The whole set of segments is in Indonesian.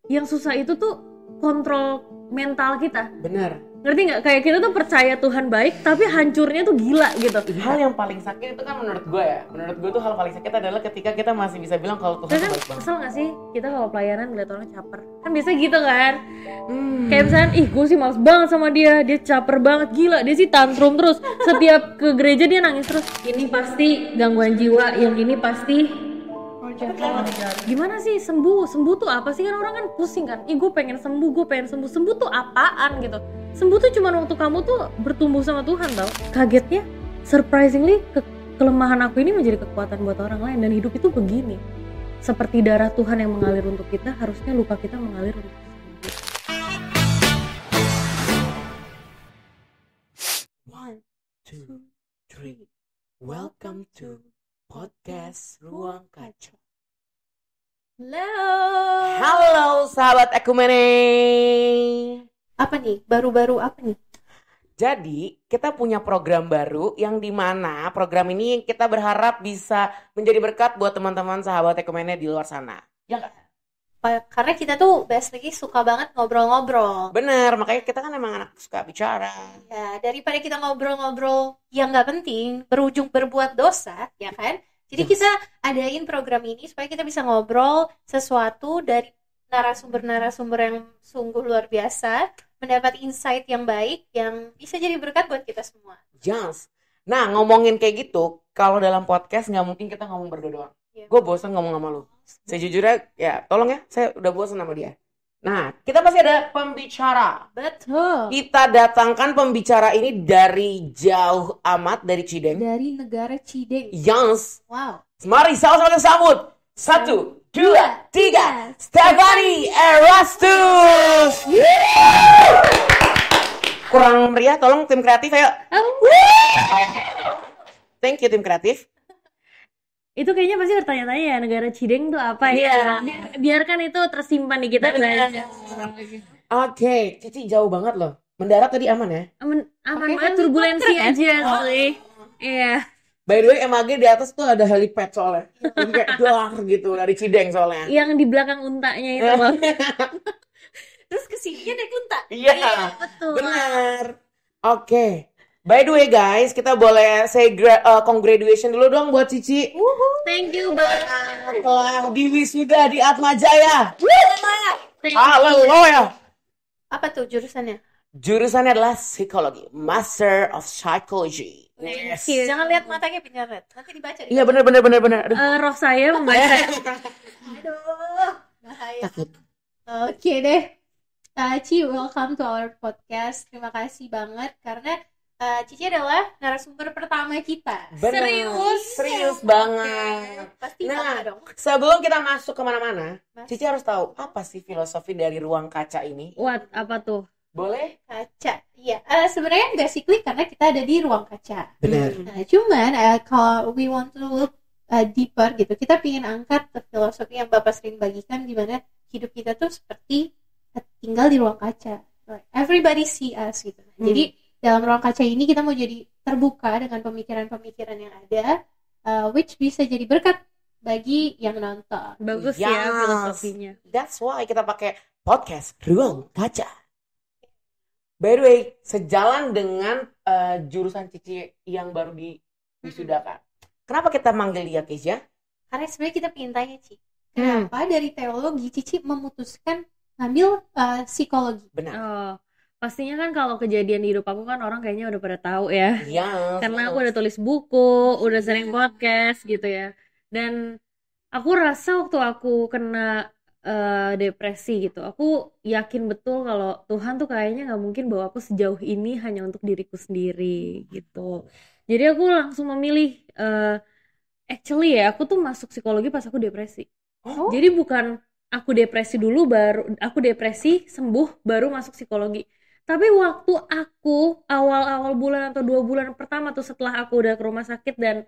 yang susah itu tuh kontrol mental kita. Benar. Ngerti nggak? Kayak kita tuh percaya Tuhan baik, tapi hancurnya tuh gila gitu. Hal yang paling sakit itu kan menurut gue tuh hal paling sakit adalah ketika kita masih bisa bilang kalau Tuhan Kan baik banget. kesel nggak sih kita kalau pelayanan ngeliat orang caper? Kan biasa gitu kan? Kayak misalnya, ih gue sih males banget sama dia caper banget, gila dia sih tantrum terus. Setiap ke gereja dia nangis terus. Ini pasti gangguan jiwa, yang ini pasti gimana sih sembuh tuh apa sih, kan orang kan pusing kan, ih gue pengen sembuh tuh apaan gitu. Sembuh tuh cuma waktu kamu tuh bertumbuh sama Tuhan tau. Kagetnya surprisingly kelemahan aku ini menjadi kekuatan buat orang lain, dan hidup itu begini, seperti darah Tuhan yang mengalir untuk kita, harusnya luka kita mengalir untuk kita. 1, 2, 3. Welcome to podcast Ruang Kaca. Halo sahabat Ekumene. Apa nih? Baru-baru apa nih? Jadi kita punya program baru yang dimana program ini kita berharap bisa menjadi berkat buat teman-teman sahabat Ekumene di luar sana. Ya nggak? Karena kita tuh basically suka banget ngobrol-ngobrol. Bener, makanya kita kan emang anak suka bicara. Ya, daripada kita ngobrol-ngobrol yang nggak penting, berujung berbuat dosa, ya kan? Jadi kita adain program ini supaya kita bisa ngobrol sesuatu dari narasumber-narasumber yang sungguh luar biasa, mendapat insight yang baik, yang bisa jadi berkat buat kita semua. Yes. Nah, ngomongin kayak gitu, kalau dalam podcast nggak mungkin kita ngomong berdua doang. Iya. Gue bosan ngomong sama lu. Sejujurnya, ya tolong ya, saya udah bosan sama dia. Nah, kita pasti ada pembicara. Betul. Kita datangkan pembicara ini dari jauh amat, dari Cideng. Dari negara Cideng. Yes. Wow. Mari sama-sama sambut. 1, 2, 3. Stephanie Erastus. Kurang meriah, tolong tim kreatif ayo. Thank you tim kreatif. Itu kayaknya pasti bertanya-tanya ya, negara Cideng tuh apa ya? Biarkan itu tersimpan di kita. Oke, Cici jauh banget loh. Mendarat tadi aman ya? Aman banget, turbulensi aja sih. Iya. By the way, MAG di atas tuh ada helipad soalnya. Jadi kayak doang gitu dari Cideng soalnya. Yang di belakang untanya itu loh. Terus kesininya naik unta. Iya, betul. benar. Oke. By the way guys, kita boleh say congratulation dulu dong buat Cici. Thank you banget. Telah diwisuda di Atma Jaya. Haleluya. Apa tuh jurusannya? Jurusannya adalah psikologi, Master of Psychology. Yes. Jangan lihat matanya pinjaret, nanti dibaca. Iya benar. Aduh, roh saya membaca. Aduh, bahaya. Takut. Oke deh, Ci, welcome to our podcast. Terima kasih banget karena Cici adalah narasumber pertama kita. Benar. Serius banget. Pasti Nah, bangga dong. sebelum kita masuk kemana-mana, Cici harus tahu apa sih filosofi dari ruang kaca ini. What? Apa tuh? Boleh? Kaca, iya. Sebenarnya basically karena kita ada di ruang kaca. Benar. Nah, cuman kalau we want to look deeper gitu, kita ingin angkat filosofi yang Bapak sering bagikan, di mana hidup kita tuh seperti tinggal di ruang kaca. Everybody see us gitu. Jadi dalam ruang kaca ini kita mau jadi terbuka dengan pemikiran-pemikiran yang ada, which bisa jadi berkat bagi yang nonton. Bagus Yes. ya filosofinya. That's why kita pakai podcast Ruang Kaca. By the way, sejalan dengan jurusan Cici yang baru diwisudakan. Kenapa kita manggil dia Kezia? Karena sebenarnya kita pengen tanya, Ci, kenapa dari teologi Cici memutuskan ngambil psikologi? Benar. Oh, pastinya kan kalau kejadian di hidup aku kan orang kayaknya udah pada tahu ya. Iya. Karena aku udah tulis buku, udah sering podcast gitu ya. Dan aku rasa waktu aku kena depresi gitu, aku yakin betul kalau Tuhan tuh kayaknya nggak mungkin bawa aku sejauh ini hanya untuk diriku sendiri gitu. Jadi aku langsung memilih, actually ya aku tuh masuk psikologi pas aku depresi. Jadi bukan aku depresi dulu baru aku depresi sembuh baru masuk psikologi. Tapi waktu aku awal-awal bulan atau 2 bulan pertama tuh setelah aku udah ke rumah sakit dan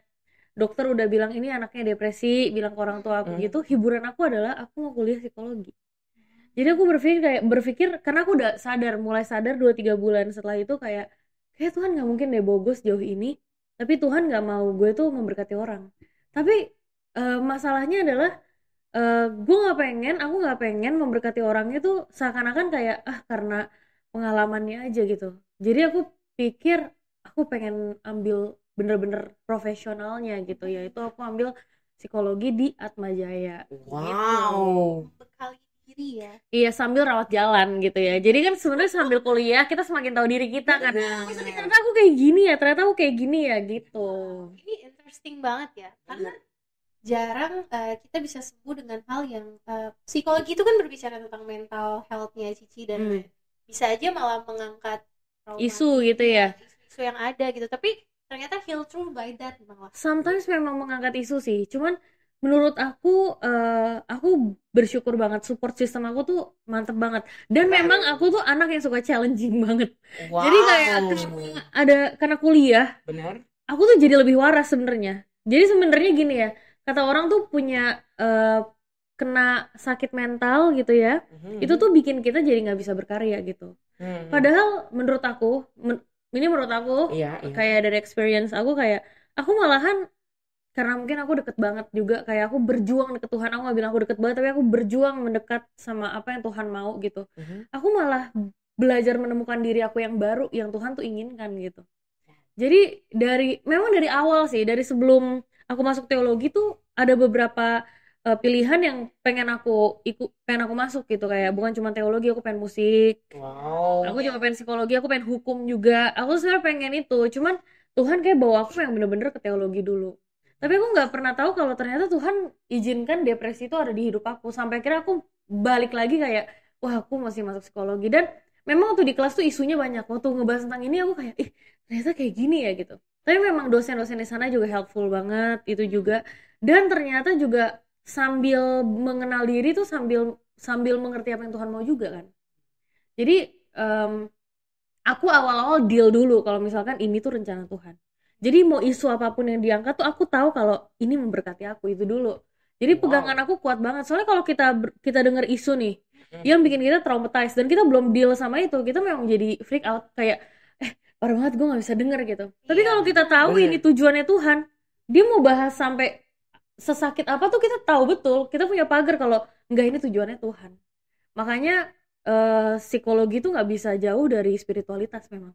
dokter udah bilang ini anaknya depresi, bilang ke orang tua aku gitu, hiburan aku adalah aku mau kuliah psikologi. Jadi aku berpikir karena aku udah mulai sadar 2-3 bulan setelah itu kayak Tuhan gak mungkin deh bawa gue sejauh ini, tapi Tuhan gak mau gue tuh memberkati orang. Tapi masalahnya adalah aku nggak pengen memberkati orang itu seakan-akan kayak karena pengalamannya aja gitu. Jadi aku pikir aku pengen ambil bener-bener profesionalnya gitu, yaitu aku ambil psikologi di Atmajaya. Wow. Bekali diri ya. Iya, sambil rawat jalan gitu ya. Jadi kan sebenarnya sambil kuliah kita semakin tahu diri kita kan. Benar. Ternyata aku kayak gini ya, ternyata aku kayak gini ya gitu. Ini interesting banget ya, karena jarang kita bisa sembuh dengan hal yang psikologi itu kan berbicara tentang mental health-nya Cici dan bisa aja malah mengangkat trauma, Isu gitu ya. isu yang ada gitu, tapi ternyata heal through by that malah. Sometimes memang mengangkat isu sih, cuman menurut aku bersyukur banget, support system aku tuh mantep banget, dan memang aku tuh anak yang suka challenging banget. Wow. Jadi kayak karena kuliah, Benar. aku tuh jadi lebih waras sebenarnya. Jadi sebenarnya gini ya, kata orang tuh punya kena sakit mental gitu ya, itu tuh bikin kita jadi nggak bisa berkarya gitu. Padahal menurut aku, ini menurut aku Iya. kayak dari experience aku, kayak aku malahan, karena mungkin aku deket banget juga, kayak aku berjuang deket Tuhan. Aku gak bilang aku deket banget, tapi aku berjuang mendekat sama apa yang Tuhan mau gitu. Aku malah belajar menemukan diri aku yang baru, yang Tuhan tuh inginkan gitu. Jadi memang dari awal sih, dari sebelum aku masuk teologi tuh ada beberapa pilihan yang pengen aku masuk gitu, kayak bukan cuma teologi, aku pengen musik. Wow. Aku juga pengen psikologi, aku pengen hukum juga. Aku sebenarnya pengen itu, cuman Tuhan kayak bawa aku yang bener-bener ke teologi dulu. Tapi aku nggak pernah tahu kalau ternyata Tuhan izinkan depresi itu ada di hidup aku. Sampai akhirnya aku balik lagi kayak, wah aku masih masuk psikologi. Dan memang waktu di kelas tuh isunya banyak. Waktu ngebahas tentang ini aku kayak, ternyata kayak gini ya gitu. Tapi memang dosen-dosen di sana juga helpful banget itu juga. Dan ternyata juga sambil mengenal diri tuh sambil mengerti apa yang Tuhan mau juga kan. Jadi aku awal-awal deal dulu kalau misalkan ini tuh rencana Tuhan. Jadi mau isu apapun yang diangkat tuh aku tahu kalau ini memberkati aku, itu dulu. Jadi pegangan aku kuat banget. Soalnya kalau kita dengar isu nih yang bikin kita traumatized dan kita belum deal sama itu, kita memang jadi freak out kayak parah banget, gue nggak bisa denger gitu. Tapi kalau kita tahu ini tujuannya Tuhan, dia mau bahas sampai sesakit apa tuh kita tahu betul, kita punya pagar kalau enggak, ini tujuannya Tuhan. Makanya psikologi tuh nggak bisa jauh dari spiritualitas, memang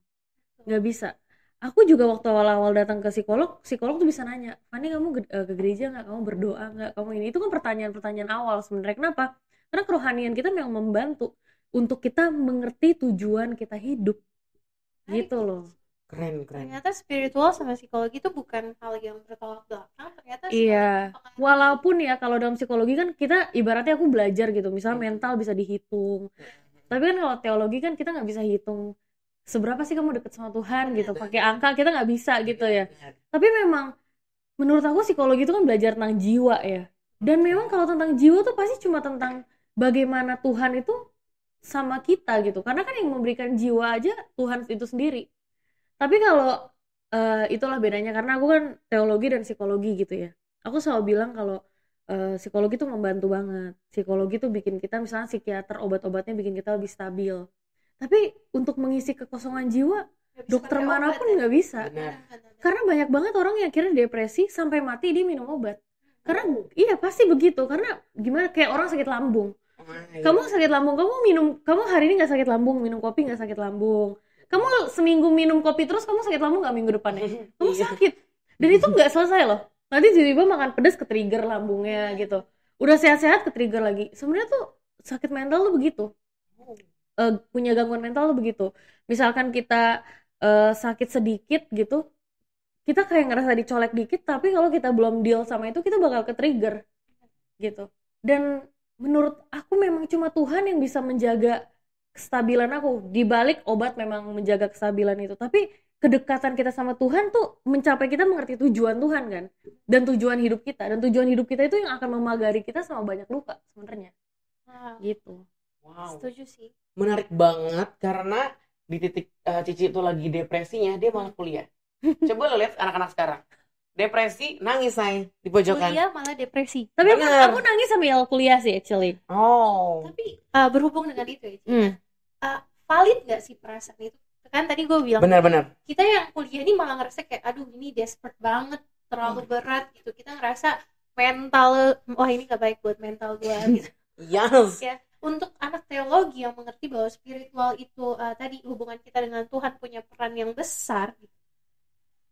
nggak bisa. Aku juga waktu awal-awal datang ke psikolog tuh bisa nanya, Fanny kamu ke gereja nggak, kamu berdoa nggak, kamu ini, itu kan pertanyaan-pertanyaan awal sebenarnya. Kenapa? Karena kerohanian kita memang membantu untuk kita mengerti tujuan kita hidup gitu loh. Keren. Ternyata spiritual sama psikologi itu bukan hal yang bertolak belakang. Ternyata iya, walaupun ya kalau dalam psikologi kan kita ibaratnya aku belajar gitu, misalnya mental bisa dihitung, tapi kan kalau teologi kan kita nggak bisa hitung seberapa sih kamu deket sama Tuhan gitu, pakai angka kita nggak bisa gitu ya. Tapi memang menurut aku psikologi itu kan belajar tentang jiwa ya, dan memang kalau tentang jiwa tuh pasti cuma tentang bagaimana Tuhan itu sama kita gitu, karena kan yang memberikan jiwa aja Tuhan itu sendiri. Tapi kalau itulah bedanya, karena aku kan teologi dan psikologi gitu ya. Aku selalu bilang kalau psikologi tuh membantu banget. Psikologi tuh bikin kita, misalnya psikiater, obat-obatnya bikin kita lebih stabil. Tapi untuk mengisi kekosongan jiwa, dokter manapun nggak bisa. Karena banyak banget orang yang akhirnya depresi sampai mati dia minum obat. Karena iya pasti begitu. Karena gimana, kayak orang sakit lambung. Kamu sakit lambung, kamu hari ini nggak sakit lambung, minum kopi nggak sakit lambung. Kamu seminggu minum kopi terus, kamu sakit lambung nggak minggu depannya? Kamu sakit. Dan itu nggak selesai loh. Nanti tiba-tiba makan pedas ke-trigger lambungnya gitu. Udah sehat-sehat ke-trigger lagi. Sebenarnya tuh sakit mental tuh begitu. Punya gangguan mental tuh begitu. Misalkan kita sakit sedikit gitu, kita kayak ngerasa dicolek dikit, tapi kalau kita belum deal sama itu, kita bakal ke-trigger gitu. Dan menurut aku memang cuma Tuhan yang bisa menjaga kestabilan aku. Di balik obat memang menjaga kestabilan itu, tapi kedekatan kita sama Tuhan tuh mencapai kita mengerti tujuan Tuhan kan, dan tujuan hidup kita. Dan tujuan hidup kita itu yang akan memagari kita sama banyak luka sebenarnya. Gitu. Wow. Setuju sih. Menarik banget, karena di titik Cici itu lagi depresinya, dia malah kuliah. Coba lo lihat anak-anak sekarang, depresi, nangis say di pojokan. Kuliah malah depresi. Tapi aku nangis sambil kuliah sih actually. Tapi berhubung dengan itu ya, valid nggak sih perasaan itu? Kan tadi gue bilang benar. Kita yang kuliah ini malah ngerasa kayak aduh ini desperate banget, terlalu berat gitu. Kita ngerasa mental, wah ini gak baik buat mental gue gitu. Yes. Ya, untuk anak teologi yang mengerti bahwa spiritual itu tadi hubungan kita dengan Tuhan punya peran yang besar gitu.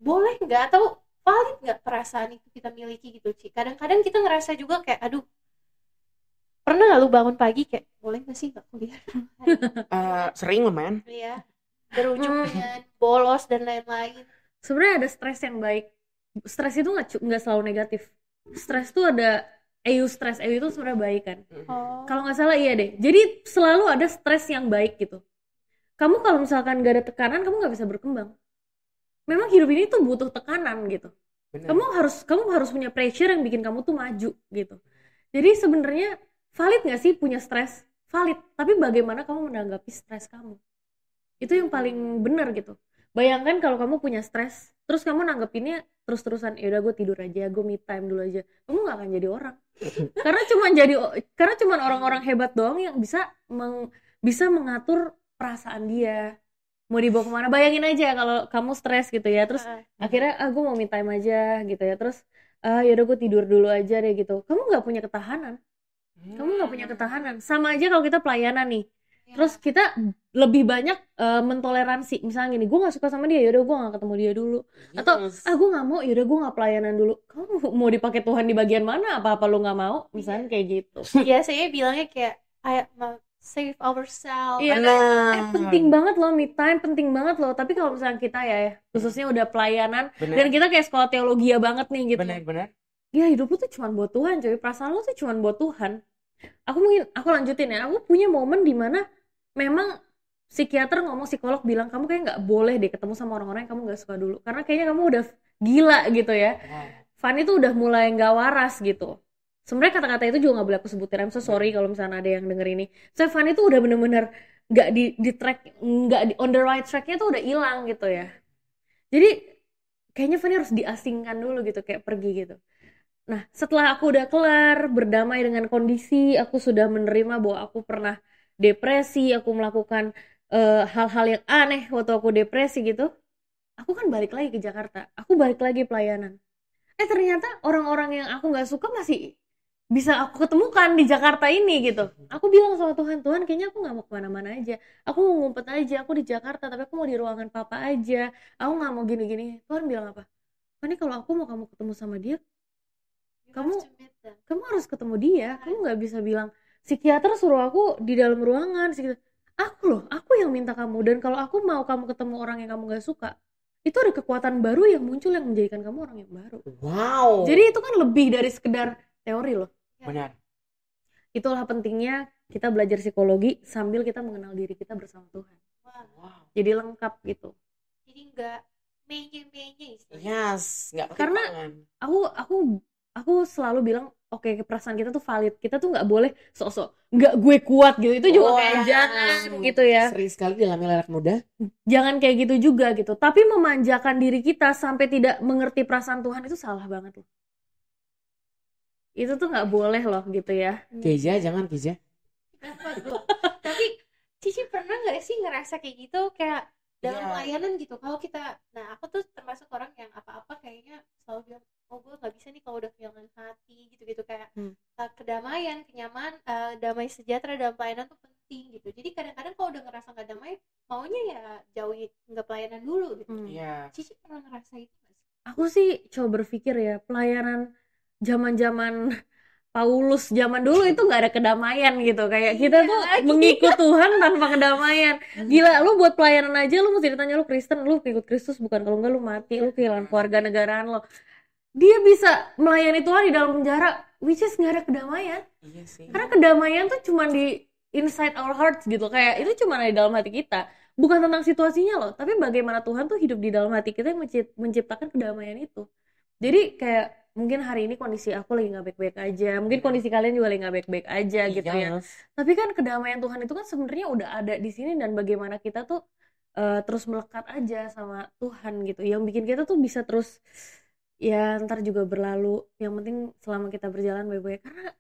Boleh nggak atau valid nggak perasaan itu kita miliki gitu, Ci? Kadang-kadang kita ngerasa juga kayak, aduh, pernah nggak lu bangun pagi kayak, boleh nggak sih nggak kuliah? Sering loh, men. Iya, berujung dengan bolos dan lain-lain. Sebenarnya ada stres yang baik. Stres itu nggak selalu negatif. Stres tuh ada eustress, itu sebenarnya baik kan. Oh. Kalau nggak salah iya deh. Jadi selalu ada stres yang baik gitu. Kamu kalau misalkan nggak ada tekanan, kamu nggak bisa berkembang. Memang hidup ini tuh butuh tekanan gitu. Bener. Kamu harus punya pressure yang bikin kamu tuh maju gitu. Jadi sebenarnya valid nggak sih punya stres? Valid. Tapi bagaimana kamu menanggapi stres kamu? Itu yang paling benar gitu. Bayangkan kalau kamu punya stres, terus kamu nanggepinnya terus-terusan, ya udah gue tidur aja, gue me time dulu aja. Kamu nggak akan jadi orang. karena cuman orang-orang hebat doang yang bisa mengatur perasaan dia. Mau dibawa kemana? Bayangin aja kalau kamu stres gitu ya, terus akhirnya gue mau me time aja gitu ya, terus ya udah gue tidur dulu aja deh gitu. Kamu nggak punya ketahanan. Sama aja kalau kita pelayanan nih. Terus kita lebih banyak mentoleransi. Misalnya gini, gue gak suka sama dia, yaudah gue gak ketemu dia dulu. Atau gue gak mau, yaudah gue gak pelayanan dulu. Kamu mau dipakai Tuhan di bagian mana? Apa-apa lu gak mau? Misalnya kayak gitu. Iya, saya bilangnya kayak save ourselves. Iya, penting banget loh me time, penting banget loh. Tapi kalau misalnya kita ya, khususnya udah pelayanan, dan kita kayak sekolah teologi banget nih gitu. Bener. Ya hidup lu tuh cuma buat Tuhan coy, perasaan lu tuh cuma buat Tuhan. Aku lanjutin ya, aku punya momen dimana memang psikiater ngomong, psikolog bilang kamu kayak nggak boleh deh ketemu sama orang-orang yang kamu nggak suka dulu, karena kayaknya kamu udah gila gitu ya. Fanny tuh udah mulai nggak waras gitu. Sebenarnya kata-kata itu juga nggak boleh aku sebutin. I'm so sorry kalau misalnya ada yang denger ini. So Fanny tuh udah bener-bener nggak di track, nggak on the right tracknya tuh udah hilang gitu ya. Jadi kayaknya Fanny harus diasingkan dulu gitu, kayak pergi gitu. Nah, setelah aku udah kelar, berdamai dengan kondisi, aku sudah menerima bahwa aku pernah depresi, aku melakukan hal-hal yang aneh waktu aku depresi gitu. Aku kan balik lagi ke Jakarta, aku balik lagi pelayanan. Ternyata orang-orang yang aku gak suka masih bisa aku ketemukan di Jakarta ini gitu. Aku bilang sama Tuhan, kayaknya aku gak mau kemana-mana aja. Aku mau ngumpet aja, aku di Jakarta, tapi aku mau di ruangan papa aja. Aku gak mau gini-gini. Tuhan bilang apa? Ini kalau aku mau kamu ketemu sama dia, kamu harus ketemu dia. Kamu nggak bisa bilang psikiater suruh aku di dalam ruangan. Aku yang minta kamu. Dan kalau aku mau kamu ketemu orang yang kamu nggak suka, itu ada kekuatan baru yang muncul yang menjadikan kamu orang yang baru. Wow. Jadi itu kan lebih dari sekedar teori loh. Benar. Itulah pentingnya kita belajar psikologi sambil kita mengenal diri kita bersama Tuhan. Wow. Jadi lengkap gitu. Jadi nggak menye-menye istilahnya. Yes, nggak pakai karena tangan. aku selalu bilang, oke, perasaan kita tuh valid. Kita tuh nggak boleh sok-sok nggak gue kuat gitu. Itu juga kayak jangan gitu ya. Sering sekali dialami anak muda. Jangan kayak gitu juga gitu. Tapi memanjakan diri kita sampai tidak mengerti perasaan Tuhan itu salah banget loh. Itu tuh nggak boleh loh gitu ya. Keja, jangan Keja. Tapi Cici pernah nggak sih ngerasa kayak gitu, kayak dalam pelayanan gitu? Kalau kita, nah aku tuh termasuk orang yang apa-apa kayaknya selalu bilang, oh gue nggak bisa nih kalau udah kehilangan hati gitu-gitu, kayak kedamaian, kenyaman, damai sejahtera dalam pelayanan tuh penting gitu. Jadi kadang-kadang kalau udah ngerasa nggak damai, maunya ya jauhi, nggak pelayanan dulu gitu. Cici pernah ngerasa itu nggak sih? Aku sih coba berpikir ya, pelayanan zaman-zaman Paulus zaman dulu itu nggak ada kedamaian gitu, kayak kita tuh mengikut Tuhan tanpa kedamaian. Gila, lu buat pelayanan aja lu mesti ditanya lu Kristen, lu ikut Kristus bukan, kalau enggak lu mati, lu kehilangan keluarga negaraan lo. Dia bisa melayani Tuhan di dalam penjara, which is nggak ada kedamaian. Iya sih. Karena kedamaian tuh cuma di inside our hearts gitu, kayak itu cuma ada di dalam hati kita, bukan tentang situasinya loh, tapi bagaimana Tuhan tuh hidup di dalam hati kita yang menciptakan kedamaian itu. Jadi kayak mungkin hari ini kondisi aku lagi nggak baik-baik aja, mungkin kondisi kalian juga lagi nggak baik-baik aja gitu ya. Tapi kan kedamaian Tuhan itu kan sebenarnya udah ada di sini, dan bagaimana kita tuh terus melekat aja sama Tuhan gitu, yang bikin kita tuh bisa terus ya ntar juga berlalu. Yang penting selama kita berjalan baik-baik. Karena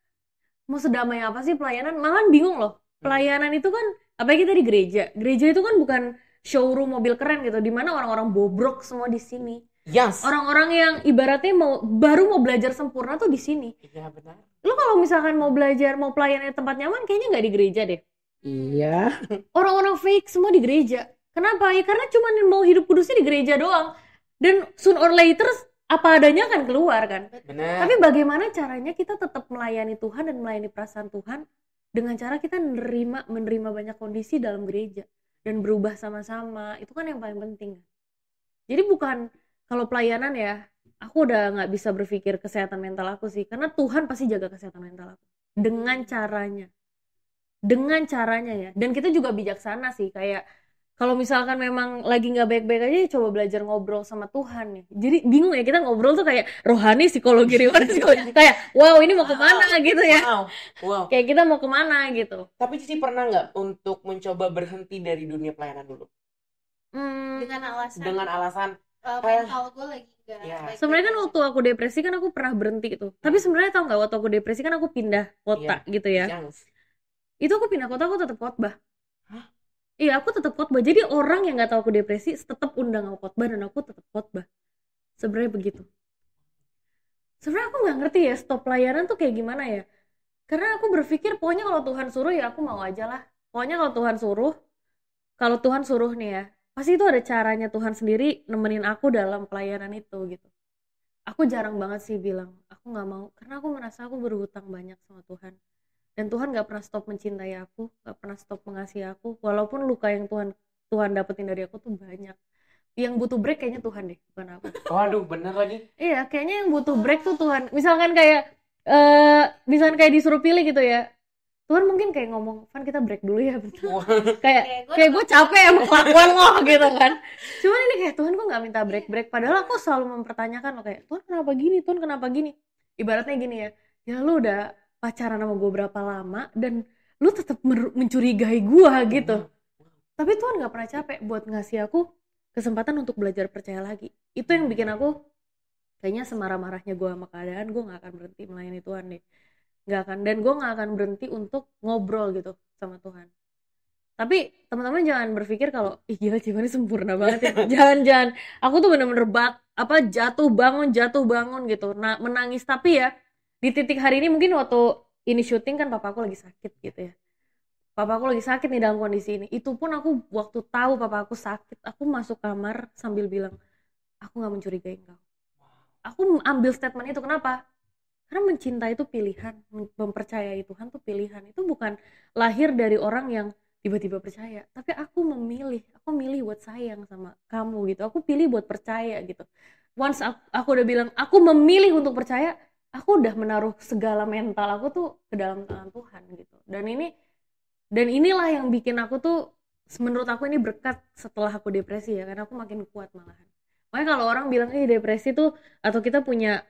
mau sedamai apa sih pelayanan? Malah bingung loh. Pelayanan itu kan, apalagi kita di gereja. Gereja itu kan bukan showroom mobil keren gitu, dimana orang-orang bobrok semua di sini. Yes. Orang-orang yang ibaratnya baru mau belajar sempurna tuh di sini. Iya benar. Lu kalau misalkan mau belajar, mau pelayanan di tempat nyaman, kayaknya nggak di gereja deh. Iya. Orang-orang fake semua di gereja. Kenapa? Ya karena cuma mau hidup kudusnya di gereja doang. Dan soon or later apa adanya akan keluar kan. Benar. Tapi bagaimana caranya kita tetap melayani Tuhan dan melayani perasaan Tuhan dengan cara kita menerima banyak kondisi dalam gereja dan berubah sama-sama. Itu kan yang paling penting. Jadi bukan kalau pelayanan ya, aku udah nggak bisa berpikir kesehatan mental aku sih, karena Tuhan pasti jaga kesehatan mental aku dengan caranya ya. Dan kita juga bijaksana sih, kayak kalau misalkan memang lagi nggak baik-baik aja, coba belajar ngobrol sama Tuhan nih. Jadi bingung ya, kita ngobrol tuh kayak rohani, psikologi, kayak wow ini mau kemana gitu ya. Wow. Kayak kita mau kemana gitu. Tapi Cici pernah nggak untuk mencoba berhenti dari dunia pelayanan dulu? Dengan alasan mental gue lagi nggak Ya. baik-baik Sebenarnya kan aja. waktu aku depresi kan aku pernah berhenti gitu. Tapi sebenarnya tau nggak, waktu aku depresi kan aku pindah kota gitu ya. Yes. Itu aku pindah kota, aku tetap khotbah. Hah? Iya, aku tetap khotbah. Jadi orang yang nggak tahu aku depresi tetap undang aku khotbah dan aku tetap khotbah. Sebenarnya begitu. Sebenarnya aku nggak ngerti ya stop pelayanan tuh kayak gimana ya. Karena aku berpikir pokoknya kalau Tuhan suruh ya aku mau aja lah. Pokoknya kalau Tuhan suruh nih ya, pasti itu ada caranya Tuhan sendiri nemenin aku dalam pelayanan itu gitu. Aku jarang banget sih bilang aku nggak mau, karena aku merasa aku berhutang banyak sama Tuhan. Dan Tuhan nggak pernah stop mencintai aku, nggak pernah stop mengasihi aku, walaupun luka yang Tuhan dapetin dari aku tuh banyak. Yang butuh break kayaknya Tuhan deh, bukan aku. Waduh, bener lagi. Iya, kayaknya yang butuh break tuh Tuhan. Misalkan kayak disuruh pilih gitu ya. Tuhan mungkin kayak ngomong, Van kita break dulu ya bentar. Kayak gue capek sama kelakuan lo gitu kan. Cuman ini kayak Tuhan kok nggak minta break. Padahal aku selalu mempertanyakan lo kayak Tuhan kenapa gini, Tuhan kenapa gini. Ibaratnya gini ya lu udah pacaran sama gue berapa lama dan lu tetap mencurigai gue gitu. Tapi Tuhan nggak pernah capek buat ngasih aku kesempatan untuk belajar percaya lagi. Itu yang bikin aku kayaknya semarah-marahnya gue sama keadaan, gue nggak akan berhenti melayani Tuhan deh. Nggak akan, dan gue nggak akan berhenti untuk ngobrol gitu sama Tuhan. Tapi teman-teman jangan berpikir kalau ih gila Civan ini sempurna banget ya. Jangan. Aku tuh bener-bener jatuh bangun gitu. Nah, menangis. Tapi ya di titik hari ini mungkin waktu ini syuting kan papa aku lagi sakit gitu ya. Papa aku lagi sakit nih dalam kondisi ini. Itu pun aku waktu tahu papa aku sakit, aku masuk kamar sambil bilang, aku nggak mencurigai engkau. Aku ambil statement itu, kenapa? Karena mencinta itu pilihan, mempercayai Tuhan tuh pilihan. Itu bukan lahir dari orang yang tiba-tiba percaya, tapi aku milih buat sayang sama kamu gitu. Aku pilih buat percaya gitu. Once aku udah bilang aku memilih untuk percaya, aku udah menaruh segala mental aku tuh ke dalam tangan Tuhan gitu. Dan inilah yang bikin aku tuh, menurut aku ini berkat setelah aku depresi ya, karena aku makin kuat malahan. Makanya kalau orang bilang depresi tuh atau kita punya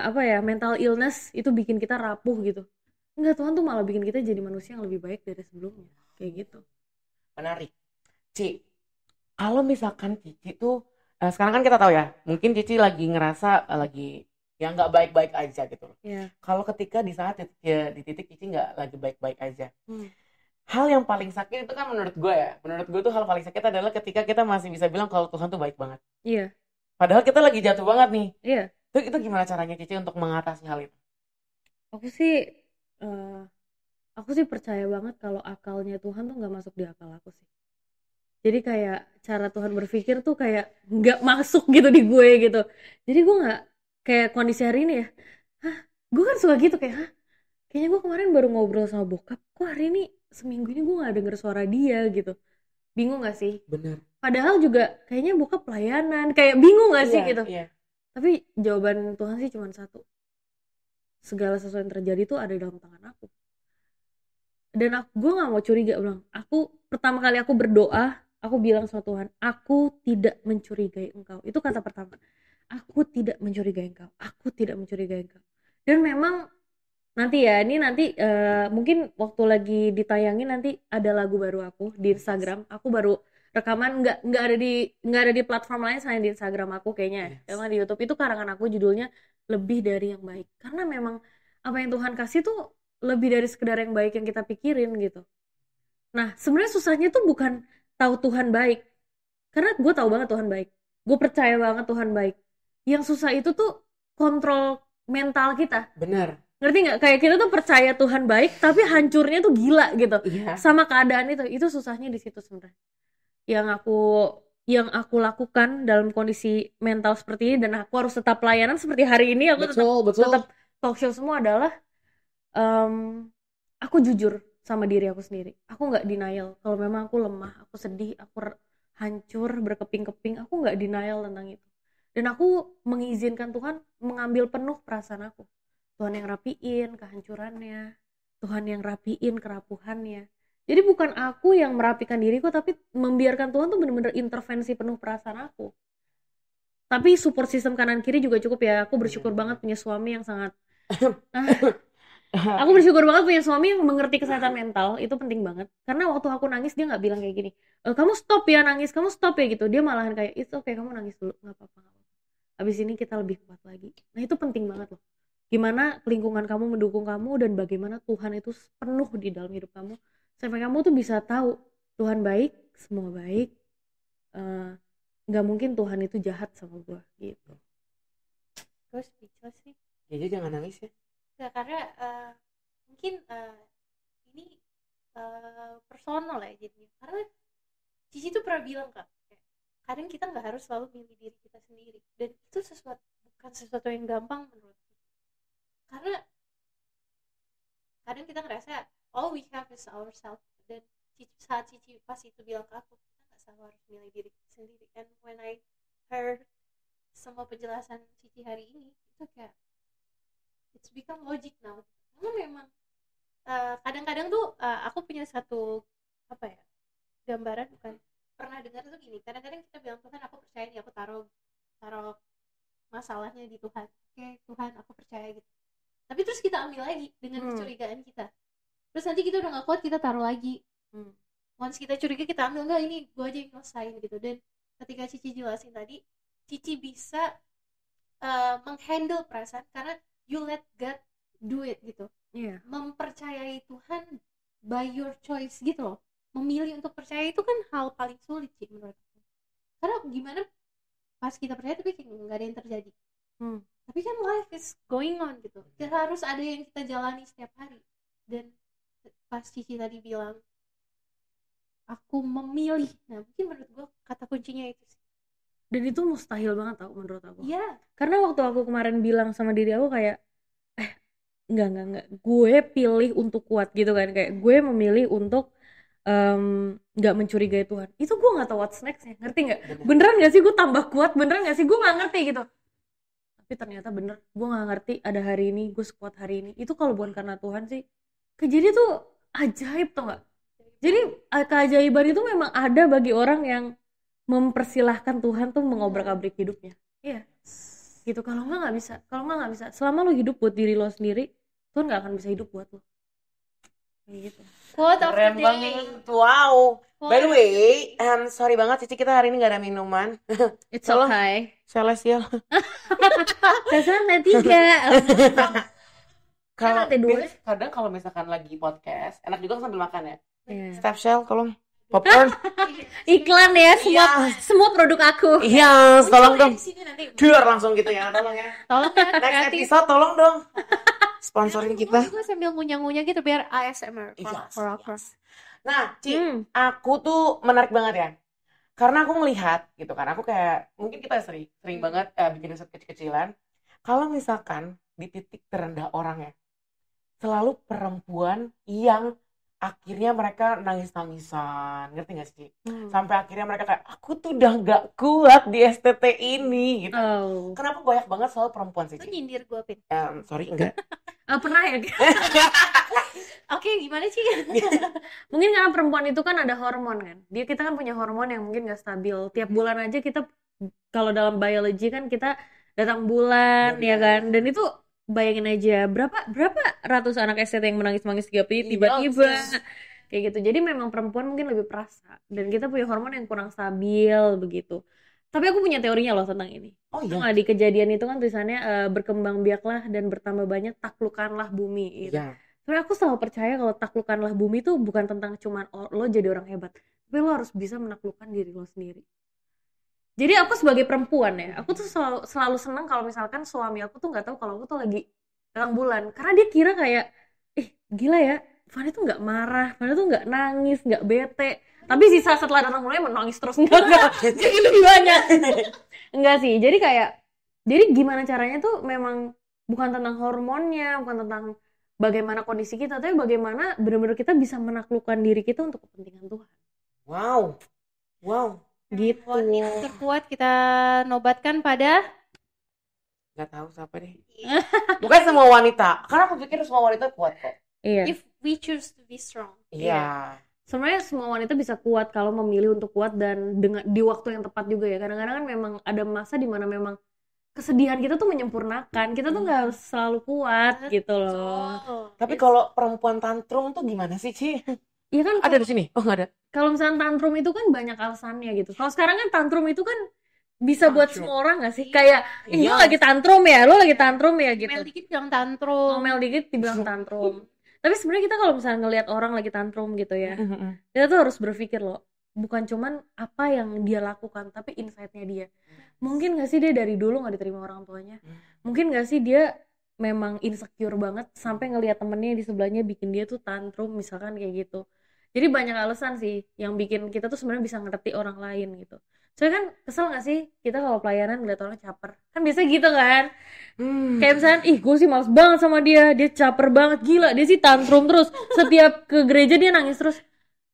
apa ya, mental illness itu bikin kita rapuh gitu. Enggak, Tuhan tuh malah bikin kita jadi manusia yang lebih baik dari sebelumnya. Kayak gitu. Menarik. Ci, kalau misalkan Cici tuh sekarang kan kita tahu ya, mungkin Cici lagi ngerasa lagi yang nggak baik-baik aja gitu. Yeah. Kalau ketika di saat di titik Cici nggak lagi baik-baik aja, hal yang paling sakit itu kan menurut gue tuh hal paling sakit adalah ketika kita masih bisa bilang kalau Tuhan tuh baik banget. Iya. Padahal kita lagi jatuh banget nih. Iya. Itu gimana caranya Cici untuk mengatasi hal itu? Aku sih percaya banget kalau akalnya Tuhan tuh nggak masuk di akal aku sih. Jadi kayak cara Tuhan berpikir tuh kayak nggak masuk gitu di gue gitu. Jadi gue nggak kayak kondisi hari ini ya. Gue kan suka gitu kayak kayaknya gue kemarin baru ngobrol sama bokap, kok hari ini seminggu ini gue nggak denger suara dia gitu. Bingung nggak sih? Bener. Padahal juga kayaknya bokap pelayanan, kayak bingung nggak sih gitu. Iya. Tapi jawaban Tuhan sih cuma satu. Segala sesuatu yang terjadi tuh ada dalam tangan aku. Dan gue gak mau curiga, pertama kali aku berdoa, aku bilang sama Tuhan, aku tidak mencurigai engkau. Itu kata pertama. Aku tidak mencurigai engkau. Aku tidak mencurigai engkau. Dan memang nanti mungkin waktu lagi ditayangin nanti ada lagu baru aku di Instagram. Aku baru rekaman, nggak ada di platform lain selain di Instagram aku kayaknya. Emang di YouTube itu karangan aku judulnya Lebih Dari Yang Baik. Karena memang apa yang Tuhan kasih tuh lebih dari sekedar yang baik yang kita pikirin gitu. Nah sebenarnya susahnya tuh bukan tahu Tuhan baik, karena gue tahu banget Tuhan baik. Gue percaya banget Tuhan baik. Yang susah itu tuh kontrol mental kita. Benar. Ngerti nggak? Kayak kita tuh percaya Tuhan baik, tapi hancurnya tuh gila gitu. Iya. Sama keadaan itu susahnya di situ sebenarnya. Yang aku lakukan dalam kondisi mental seperti ini, dan aku harus tetap pelayanan seperti hari ini, aku tetap talk show semua, adalah aku jujur sama diri aku sendiri. Aku nggak denial kalau memang aku lemah, aku sedih, aku hancur, berkeping-keping. Aku nggak denial tentang itu. Dan aku mengizinkan Tuhan mengambil penuh perasaan aku. Tuhan yang rapiin kehancurannya, Tuhan yang rapiin kerapuhannya. Jadi bukan aku yang merapikan diriku, tapi membiarkan Tuhan tuh benar-benar intervensi penuh perasaan aku. Tapi support system kanan kiri juga cukup ya. Aku bersyukur banget punya suami yang sangat aku bersyukur banget punya suami yang mengerti kesehatan mental. Itu penting banget. Karena waktu aku nangis, dia nggak bilang kayak gini, kamu stop ya nangis, kamu stop ya gitu. Dia malahan kayak, it's okay, kamu nangis dulu, nggak apa-apa. Abis ini kita lebih kuat lagi. Nah itu penting banget loh. Gimana lingkungan kamu mendukung kamu, dan bagaimana Tuhan itu penuh di dalam hidup kamu, sampai kamu tuh bisa tahu Tuhan baik, semua baik. Nggak mungkin Tuhan itu jahat sama gue gitu. Gue speechless sih. Jadi jangan nangis ya. Nggak, karena mungkin ini personal ya jadinya. Karena Cici tuh pernah bilang Kak, kadang kita nggak harus selalu milih diri kita sendiri, dan itu bukan sesuatu yang gampang menurut aku. Karena kadang kita ngerasa all we have is ourselves, dan saat Cici pas itu bilang ke aku, kita nggak selalu harus milih diri kita sendiri. And when I heard semua penjelasan Cici hari ini, itu kayak it's become logic now. Karena memang kadang-kadang tuh aku punya satu gambaran, bukan pernah dengar tuh gini, kadang-kadang kita bilang Tuhan aku percaya nih, aku taruh masalahnya di Tuhan. Oke, Tuhan aku percaya gitu. Tapi terus kita ambil lagi dengan kecurigaan kita. Terus nanti kita udah gak kuat, kita taruh lagi. Once kita curiga, kita ambil, enggak ini gue aja yang ngelesain gitu. Dan ketika Cici jelasin tadi, Cici bisa menghandle perasaan karena you let God do it gitu. Mempercayai Tuhan by your choice gitu loh. Memilih untuk percaya itu kan hal paling sulit sih menurut aku. Karena gimana pas kita percaya tapi kayak nggak ada yang terjadi. Tapi kan life is going on gitu. Kita harus ada yang kita jalani setiap hari. Dan pas Cici tadi bilang aku memilih, nah mungkin menurut gue kata kuncinya itu sih. Dan itu mustahil banget tau menurut aku. Iya. Karena waktu aku kemarin bilang sama diri aku kayak enggak, gue pilih untuk kuat gitu kan, kayak gue memilih untuk nggak mencurigai Tuhan. Itu gue nggak tahu what's next ya, ngerti nggak? Beneran nggak sih gue tambah kuat, beneran nggak sih gue nggak ngerti gitu. Tapi ternyata bener, gue nggak ngerti ada hari ini gue sekuat hari ini. Itu kalau bukan karena Tuhan sih, kejadian tuh ajaib tau nggak? Jadi keajaiban itu memang ada bagi orang yang mempersilahkan Tuhan tuh mengobrak-abrik hidupnya. Iya. Gitu. Kalau nggak bisa. Selama lo hidup buat diri lo sendiri, Tuhan nggak akan bisa hidup buat lo. Kayak gitu. Quote of the Keren day. banget. Wow. By the way, sorry banget Cici, kita hari ini gak ada minuman. It's okay. Celestial. Dasarnya 3. Kalau Lantai 2. kadang kalau misalkan lagi podcast, enak juga sambil makan ya. Yeah. Step Shell, tolong. Popcorn. Iklan ya, semua produk aku. Iya, tolong dong. Duar langsung gitu ya, tolong ya. Tolong ya, Next episode tolong dong. Sponsorin kita. Gue sambil ngunyah-ngunyah gitu biar ASMR. Yes. Nah, Ci, aku tuh menarik banget ya. Karena aku melihat gitu kan, aku kayak mungkin kita sering banget bikin riset kecil-kecilan. Kalau misalkan di titik terendah orang ya, selalu perempuan yang akhirnya mereka nangis-nangisan, ngerti gak sih? Sampai akhirnya mereka kayak, aku tuh udah gak kuat di STT ini gitu. Kenapa banyak banget selalu perempuan sih? Lu nyindir gue, Pin? Sorry, enggak. Pernah ya? Oke, gimana sih? Mungkin karena perempuan itu kan ada hormon kan. Kita kan punya hormon yang mungkin gak stabil. Tiap bulan aja kita, kalau dalam biologi kan kita datang bulan, ya kan? Dan itu bayangin aja berapa ratus anak STT yang menangis-nangis tiba-tiba kayak gitu. Jadi memang perempuan mungkin lebih perasa, dan kita punya hormon yang kurang stabil begitu. Tapi aku punya teorinya loh tentang ini. Nah, di Kejadian itu kan tulisannya berkembang biaklah dan bertambah banyak, taklukkanlah bumi gitu. Tapi aku selalu percaya kalau taklukkanlah bumi itu bukan tentang cuman lo jadi orang hebat, tapi lo harus bisa menaklukkan diri lo sendiri. Jadi aku sebagai perempuan ya, aku tuh selalu seneng kalau misalkan suami aku tuh nggak tahu kalau aku tuh lagi datang bulan, karena dia kira kayak, gila ya, Fanny tuh nggak marah, Fanny tuh nggak nangis, nggak bete. Tapi sisa setelah datang bulannya menangis terus enggak, jadi lebih banyak. Enggak sih, jadi gimana caranya tuh memang bukan tentang hormonnya, bukan tentang bagaimana kondisi kita, tapi bagaimana benar-benar kita bisa menaklukkan diri kita untuk kepentingan Tuhan. Wow. Gitu. Wanita terkuat kita nobatkan pada Nggak tahu siapa deh. Bukan semua wanita, karena aku pikir semua wanita kuat kok. Iya. if we choose to be strong. Iya. Sebenarnya semua wanita bisa kuat kalau memilih untuk kuat dan dengan di waktu yang tepat juga ya. Kadang-kadang kan memang ada masa di mana memang kesedihan kita tuh menyempurnakan. Kita tuh nggak harus selalu kuat gitu loh. Tapi kalau perempuan tantrum tuh gimana sih, Ci? Iya kan Ada di sini? Oh, nggak ada. kalau misalnya tantrum itu kan banyak alasannya gitu. Kalau sekarang kan tantrum itu kan bisa buat Tantrum. semua orang nggak sih? Kayak, Iya. lo lagi tantrum ya, lo lagi tantrum ya gitu. Ngomel dikit bilang tantrum. Ngomel dikit dibilang tantrum. Tapi sebenarnya kita kalau misalnya ngelihat orang lagi tantrum gitu ya, kita tuh harus berpikir loh, bukan cuman apa yang dia lakukan, tapi insight-nya dia. Mungkin nggak sih dia dari dulu nggak diterima orang tuanya? Mungkin nggak sih dia memang insecure banget sampai ngelihat temennya di sebelahnya bikin dia tuh tantrum misalkan kayak gitu. Jadi banyak alasan sih yang bikin kita tuh sebenarnya bisa ngerti orang lain gitu. Soalnya kan kesel gak sih kita kalau pelayanan ngeliat orang caper? Kan biasa gitu kan? Kayak misalnya, gue sih males banget sama dia caper banget, gila, dia sih tantrum terus. Setiap ke gereja dia nangis terus.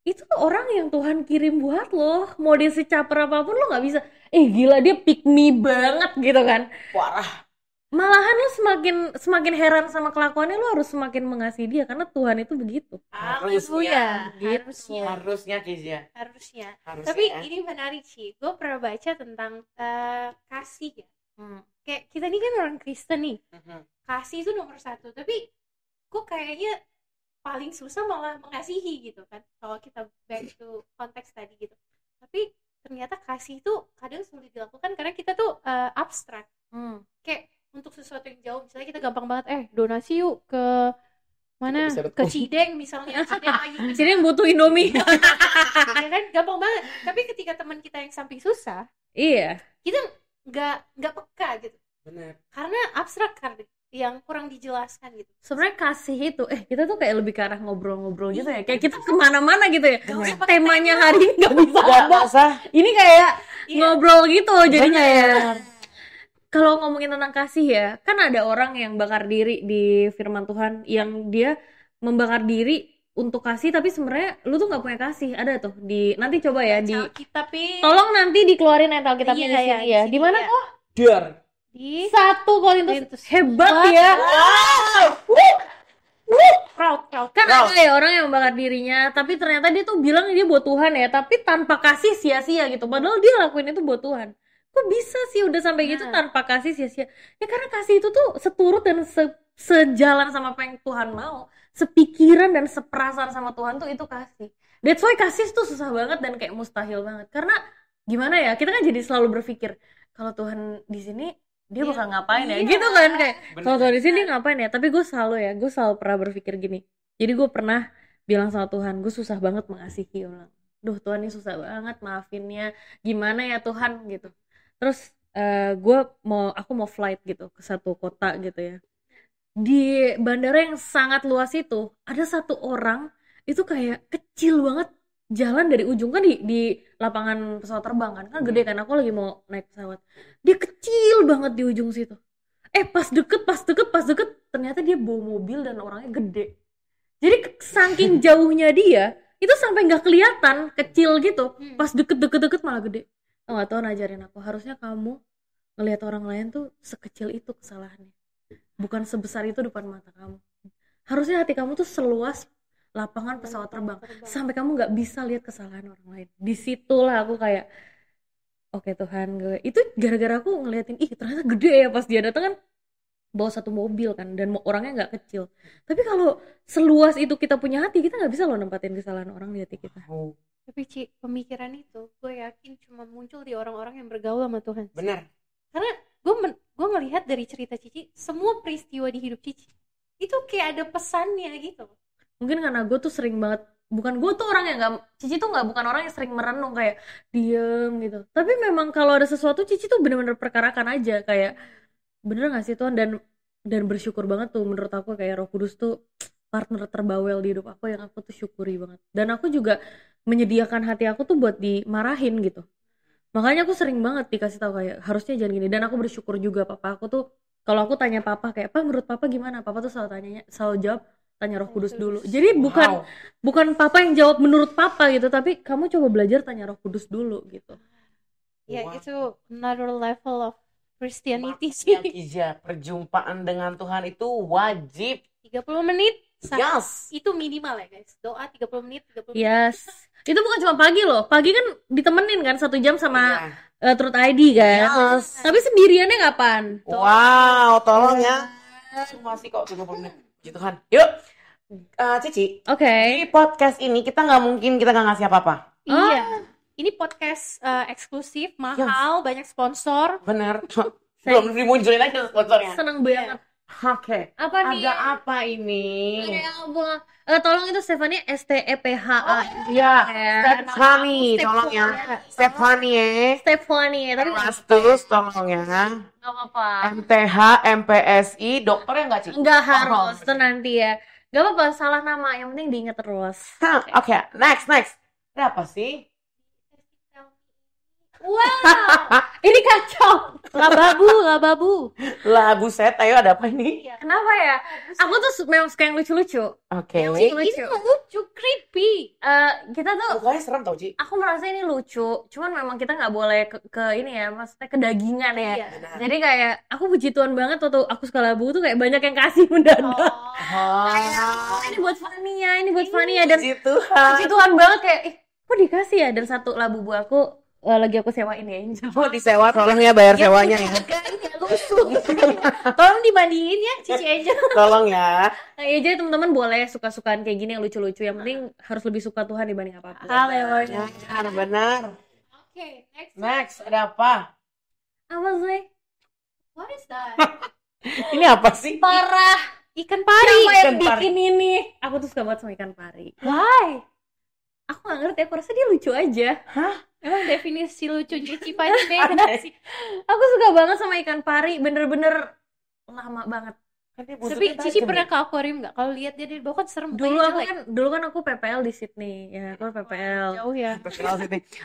Itu orang yang Tuhan kirim buat lo, mau dia secaper apapun lo gak bisa. Gila, dia pick me banget gitu kan. Parah. Malahan lo semakin heran sama kelakuannya, lo harus semakin mengasihi dia karena Tuhan itu begitu. Haleluya. Gitu. Harusnya. Harusnya. Tapi ini menarik sih. Gue pernah baca tentang kasih ya. Kayak kita nih kan orang Kristen nih. Kasih itu nomor 1. Tapi gue kayaknya paling susah malah mengasihi gitu kan. Kalau kita back to konteks tadi gitu. Tapi ternyata kasih itu kadang sulit dilakukan karena kita tuh abstrak. Kayak untuk sesuatu yang jauh, misalnya kita gampang banget donasi yuk ke mana, ke Cideng misalnya. Cideng butuh Indomie. Ya kan, gampang banget. Tapi ketika teman kita yang samping susah, Iya. kita nggak peka gitu. Benar. Karena abstrak kan, yang kurang dijelaskan gitu. Sebenarnya kasih itu, kita tuh kayak lebih ke arah ngobrol-ngobrol gitu ya. Kayak kita kemana-mana gitu ya. Gak usah pakai Temanya tema. hari ini nggak bisa ada. usah. Ini kayak Iya. ngobrol gitu jadinya ya. Benar. Kalau ngomongin tentang kasih ya, kan ada orang yang bakar diri di firman Tuhan, yang dia membakar diri untuk kasih, tapi sebenarnya lu tuh nggak punya kasih. Ada tuh nanti coba ya di, Alkitab tolong nanti dikeluarin Alkitabnya di sini ya. Di mana kok? Dar. di 1 Korintus. Korintus. Hebat ya. proud Kan ada ya orang yang membakar dirinya, tapi ternyata dia tuh bilang dia buat Tuhan ya, tapi tanpa kasih sia-sia gitu. Padahal dia lakuin itu buat Tuhan. Kok bisa sih udah sampai gitu tanpa kasih sia-sia? Ya karena kasih itu tuh seturut dan sejalan sama apa yang Tuhan mau. Sepikiran dan seperasaan sama Tuhan tuh itu kasih. That's why kasih tuh susah banget dan kayak mustahil banget. Karena gimana ya, kita kan jadi selalu berpikir kalau Tuhan di sini dia bakal ngapain ya, gitu kan, kayak kalau Tuhan di sini ngapain ya. Tapi gue selalu pernah berpikir gini. Jadi gue pernah bilang sama Tuhan, gue susah banget mengasihi orang. Duh Tuhan, ini susah banget maafinnya, gimana ya Tuhan gitu. Terus aku mau flight gitu ke satu kota gitu ya. Di bandara yang sangat luas itu ada satu orang itu kayak kecil banget, jalan dari ujung kan di lapangan pesawat terbang kan gede kan, aku lagi mau naik pesawat, dia kecil banget di ujung situ. Pas deket ternyata dia bawa mobil dan orangnya gede. Jadi saking jauhnya dia itu sampai nggak kelihatan kecil gitu, pas deket malah gede. Tuhan ajarin aku, harusnya kamu ngelihat orang lain tuh sekecil itu kesalahannya, bukan sebesar itu depan mata kamu. Harusnya hati kamu tuh seluas lapangan pesawat terbang sampai kamu nggak bisa lihat kesalahan orang lain. Disitulah aku kayak, oke Tuhan, gue itu gara-gara aku ngeliatin ternyata gede ya. Pas dia datang kan bawa satu mobil kan, dan orangnya nggak kecil. Tapi kalau seluas itu kita punya hati, kita nggak bisa loh nempatin kesalahan orang di hati kita. Tapi Ci, pemikiran itu gue yakin cuma muncul di orang-orang yang bergaul sama Tuhan. Benar. Karena gue ngelihat dari cerita Cici, semua peristiwa di hidup Cici itu kayak ada pesannya gitu. Mungkin karena gue tuh sering banget bukan gue tuh orang yang nggak, Cici tuh nggak, bukan orang yang sering merenung kayak diem gitu, tapi memang kalau ada sesuatu Cici tuh bener-bener perkarakan aja kayak bener nggak sih Tuhan, dan bersyukur banget tuh menurut aku kayak Roh Kudus tuh partner terbawel di hidup aku yang aku tuh syukuri banget, dan aku juga menyediakan hati aku tuh buat dimarahin gitu. Makanya aku sering banget dikasih tahu kayak harusnya jangan gini, dan aku bersyukur juga papa aku tuh kalau aku tanya papa kayak apa menurut papa gimana, papa tuh selalu jawab tanya Roh Kudus dulu. Jadi bukan Wow. bukan papa yang jawab menurut papa gitu, tapi kamu coba belajar tanya Roh Kudus dulu gitu. Ya Wow. itu another level of Christianity sih. Makanya Kija, perjumpaan dengan Tuhan itu wajib. 30 menit Yes. itu minimal ya guys. Doa 30 menit, 30 menit. Yes. Itu bukan cuma pagi loh. Pagi kan ditemenin kan 1 jam sama Iya. Truth ID kan. Yes. Tapi sendiriannya kapan? Wow, tolong ya. Masih kok 30 menit. Puji Tuhan. Yuk, Cici. Oke. Di podcast ini kita nggak mungkin kita nggak ngasih apa-apa. Iya. Ini podcast eksklusif, mahal, banyak sponsor. Bener. Belum dimunculin aja sponsornya. Seneng banget. Oke. Apa nih? Ada apa ini? Tolong itu Stephanie STEPHA. Iya. Ya. Stephanie, tolong ya. Stephanie. Stephanie, tapi Rastus, tolong ya. nggak apa-apa. MTH, MPSI, dokternya nggak Ci? Nggak harus, itu nanti ya. Nggak apa-apa, salah nama, yang penting diingat terus. Oke, next. Ada apa sih? Wow, ini kacau. Lababu. Lah, buset, ayo ada apa ini? Kenapa ya? Aku tuh memang suka yang lucu-lucu. Oke. Ini lucu, creepy. Kita tuh, Mukanya serem tau, Ci. aku merasa ini lucu. Cuman memang kita nggak boleh ke ini ya, maksudnya kedagingan ya. Iya. Jadi kayak aku puji Tuhan banget waktu aku sekolah labu tuh kayak banyak yang kasih mendadak. Oh, Ini buat Fania, ini buat Fania, dan puji Tuhan. puji Tuhan banget kayak, kok dikasih ya? Dan satu labu aku lagi aku sewain ya Angel. Mau disewa, tolong ya bayar sewanya ya. Tolong dimandiin ya Cici Angel. Tolong ya. Nah, ya jadi teman-teman boleh suka-sukaan kayak gini yang lucu-lucu. Yang penting harus lebih suka Tuhan dibanding apapun. Haleluya. Benar. Oke, Next, ada apa? Apa sih? What is that? Ini apa sih? Parah. Ikan pari. Siapa yang Ikan pari. bikin ini? Aku tuh suka banget sama ikan pari. Why? Aku gak ngerti, aku rasa dia lucu aja. Emang definisi lucu Cici pari beda sih. Aku suka banget sama ikan pari, bener-bener lama banget. Tapi Cici pernah ke akuarium nggak? Kalau lihat dia dari bawah kan serem. Dulu kan aku PPL di Sydney. Ya, aku PPL. Jauh ya.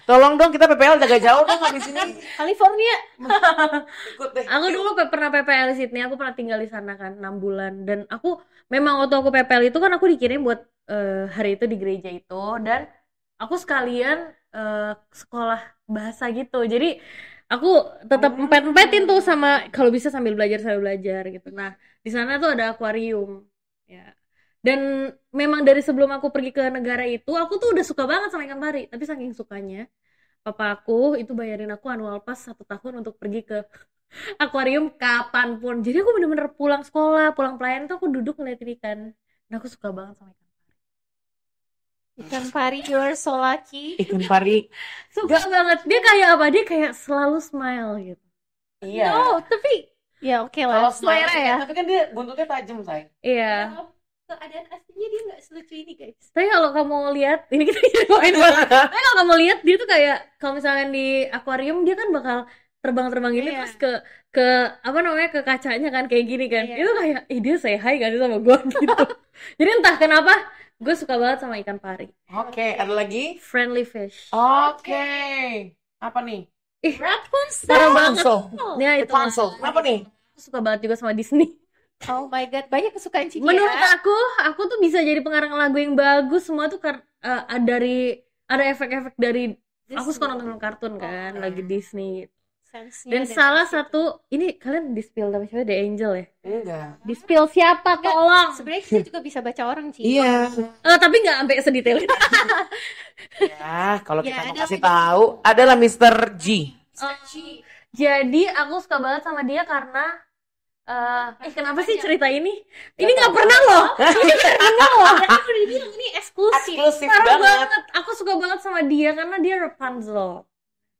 Tolong dong kita PPL jaga jauh dong habis ini. California. Ikut deh. Aku dulu pernah PPL di Sydney, aku pernah tinggal di sana kan 6 bulan, dan aku memang waktu aku PPL itu kan aku dikirim buat hari itu di gereja itu, dan aku sekalian sekolah bahasa gitu. Jadi aku tetap empet-empetin tuh sama kalau bisa sambil belajar gitu. Nah, di sana tuh ada akuarium ya. Dan memang dari sebelum aku pergi ke negara itu, aku tuh udah suka banget sama ikan pari, tapi saking sukanya papa aku itu bayarin aku annual pass 1 tahun untuk pergi ke akuarium kapanpun. Jadi aku bener-bener pulang sekolah, pulang pelayanan tuh aku duduk ngeliatin ikan. Dan aku suka banget sama ikan pari. Ikan pari, you are so lucky. Ikan pari. Suka banget. Dia kayak apa? Dia kayak selalu smile gitu. Iya. No, tapi ya oke lah. Kalau smile Selera ya. tapi kan dia buntutnya tajam, say. Iya. Dalam keadaan aslinya dia nggak selucu ini guys. Tapi kalau kamu lihat, ini kita main banget. Tapi kalau kamu lihat dia tuh kayak kalau misalnya di akuarium dia kan bakal terbang-terbang gini, Iya. terus ke apa namanya, ke kacanya kan kayak gini kan. Iya. Itu kayak dia say hi kan sama gue gitu. Jadi entah kenapa gue suka banget sama ikan pari. Oke, ada lagi? Friendly fish. Oke. Apa nih? Rapunzel. Parah banget. Rapunzel. Ya itu. Rapunzel. Kenapa nih? Aku suka banget juga sama Disney. Oh my god, banyak kesukaan Cici Menurut ya. aku tuh bisa jadi pengarang lagu yang bagus semua tuh ada efek-efek dari aku suka nonton kartun kan, lagi Disney. Sense-nya Dan salah satu ini kalian di-spill tapi siapa The Angel ya? Enggak. Di-spill siapa tolong? sebenarnya kita juga bisa baca orang Ci. Iya. Tapi nggak sampai sedetail itu. Ya, kalau Ya, kita mau ada kasih tahu, adalah Mr. G. Jadi aku suka banget sama dia karena kenapa sih cerita ini? Ini nggak pernah loh. Ini nggak pernah loh. Ya kan udah dibilang ini eksklusif. Eksklusif Parah banget. banget. Aku suka banget sama dia karena dia Rapunzel.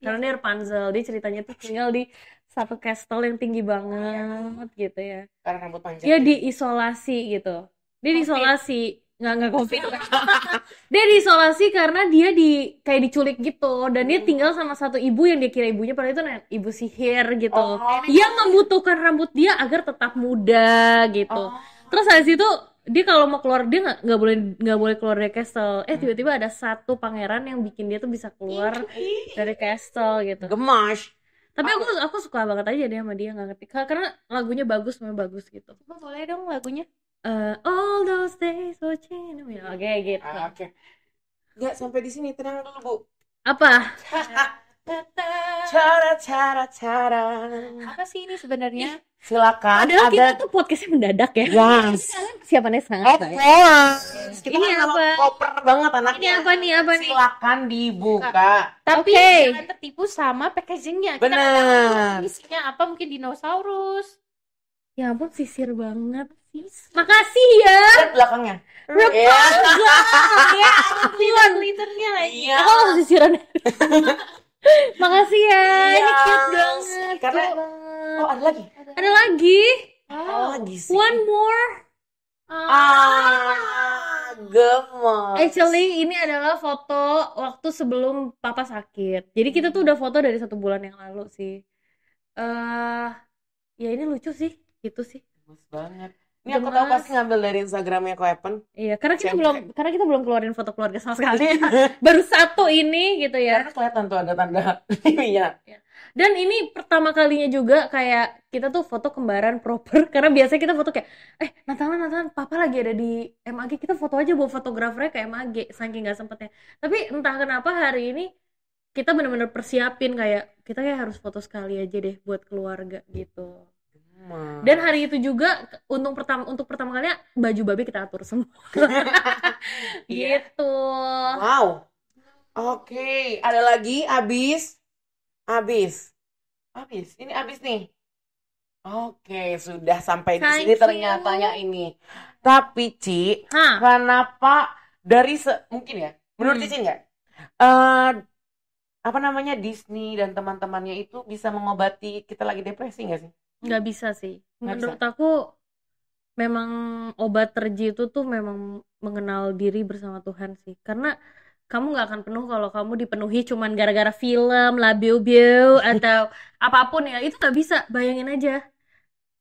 Karena dia Rapunzel, dia ceritanya tuh tinggal di satu castle yang tinggi banget gitu ya. Karena rambut panjang. Dia diisolasi gitu. Dia diisolasi, nggak covid. Dia diisolasi karena dia kayak diculik gitu, dan dia tinggal sama satu ibu yang dia kira ibunya, padahal itu ibu sihir gitu, yang membutuhkan rambut dia agar tetap muda gitu. Terus habis itu dia kalau mau keluar dia nggak boleh keluar dari castle. Tiba-tiba ada satu pangeran yang bikin dia tuh bisa keluar dari castle gitu. Gemas. Tapi aku suka banget aja dia sama dia, nggak ngerti karena lagunya bagus, memang bagus gitu. Coba boleh dong lagunya. All those days watching me. Oke gitu. Oke. Nggak sampai di sini, tenang dulu Bu. Apa? Cara. Apa sih ini sebenarnya? Silakan. Padahal kita tuh podcastnya mendadak ya. Yes. Siapannya sangat baik. Kita Ini kan apa? koper banget anaknya. Ini apa nih? Silakan dibuka. Tapi Oke. jangan tertipu sama packagingnya. Kita Bener. nggak tahu isinya apa, mungkin dinosaurus. Ya ampun, sisir banget. Makasih ya. Lihat belakangnya. Ya, Ya, ada glitter-glitter-nya lagi. Iya. aku mau sisiran. Makasih ya. Ini Yes. cute banget. Karena- cute banget. Oh, ada lagi. Ada lagi. Ada lagi sih. One more. Gemes. Actually ini adalah foto waktu sebelum papa sakit. Jadi kita tuh udah foto dari 1 bulan yang lalu sih. Ya ini lucu sih, gitu sih. Gemes banget. Ini aku tahu Gemes. pasti ngambil dari Instagramnya Koepen. Iya, karena kita Cempreng. belum keluarin foto keluarga sama sekali. Baru satu ini gitu ya. Karena kelihatan tuh ada tanda ininya. Dan ini pertama kalinya juga kayak kita tuh foto kembaran proper. Karena biasanya kita foto kayak Natalan papa lagi ada di MAG, kita foto aja bawa fotografernya ke MAG saking gak sempetnya. Tapi entah kenapa hari ini kita bener-bener persiapin kayak kita kayak harus foto sekali aja deh buat keluarga gitu. Dan hari itu juga untuk pertama kalinya baju babi kita atur semua. Iya. Gitu. Wow. Oke, ada lagi abis. Ini abis nih. Oke, sudah sampai di Thank sini you. ternyatanya ini. Tapi Ci, Hah, kenapa dari mungkin ya, menurut Cici nggak? Apa namanya, Disney dan teman-temannya itu bisa mengobati kita lagi depresi nggak sih? nggak bisa sih. Nggak Menurut aku memang obat terjitu tuh memang mengenal diri bersama Tuhan sih. Karena kamu nggak akan penuh kalau kamu dipenuhi cuman gara-gara film, labiu-biu atau apapun ya. Itu nggak bisa. Bayangin aja.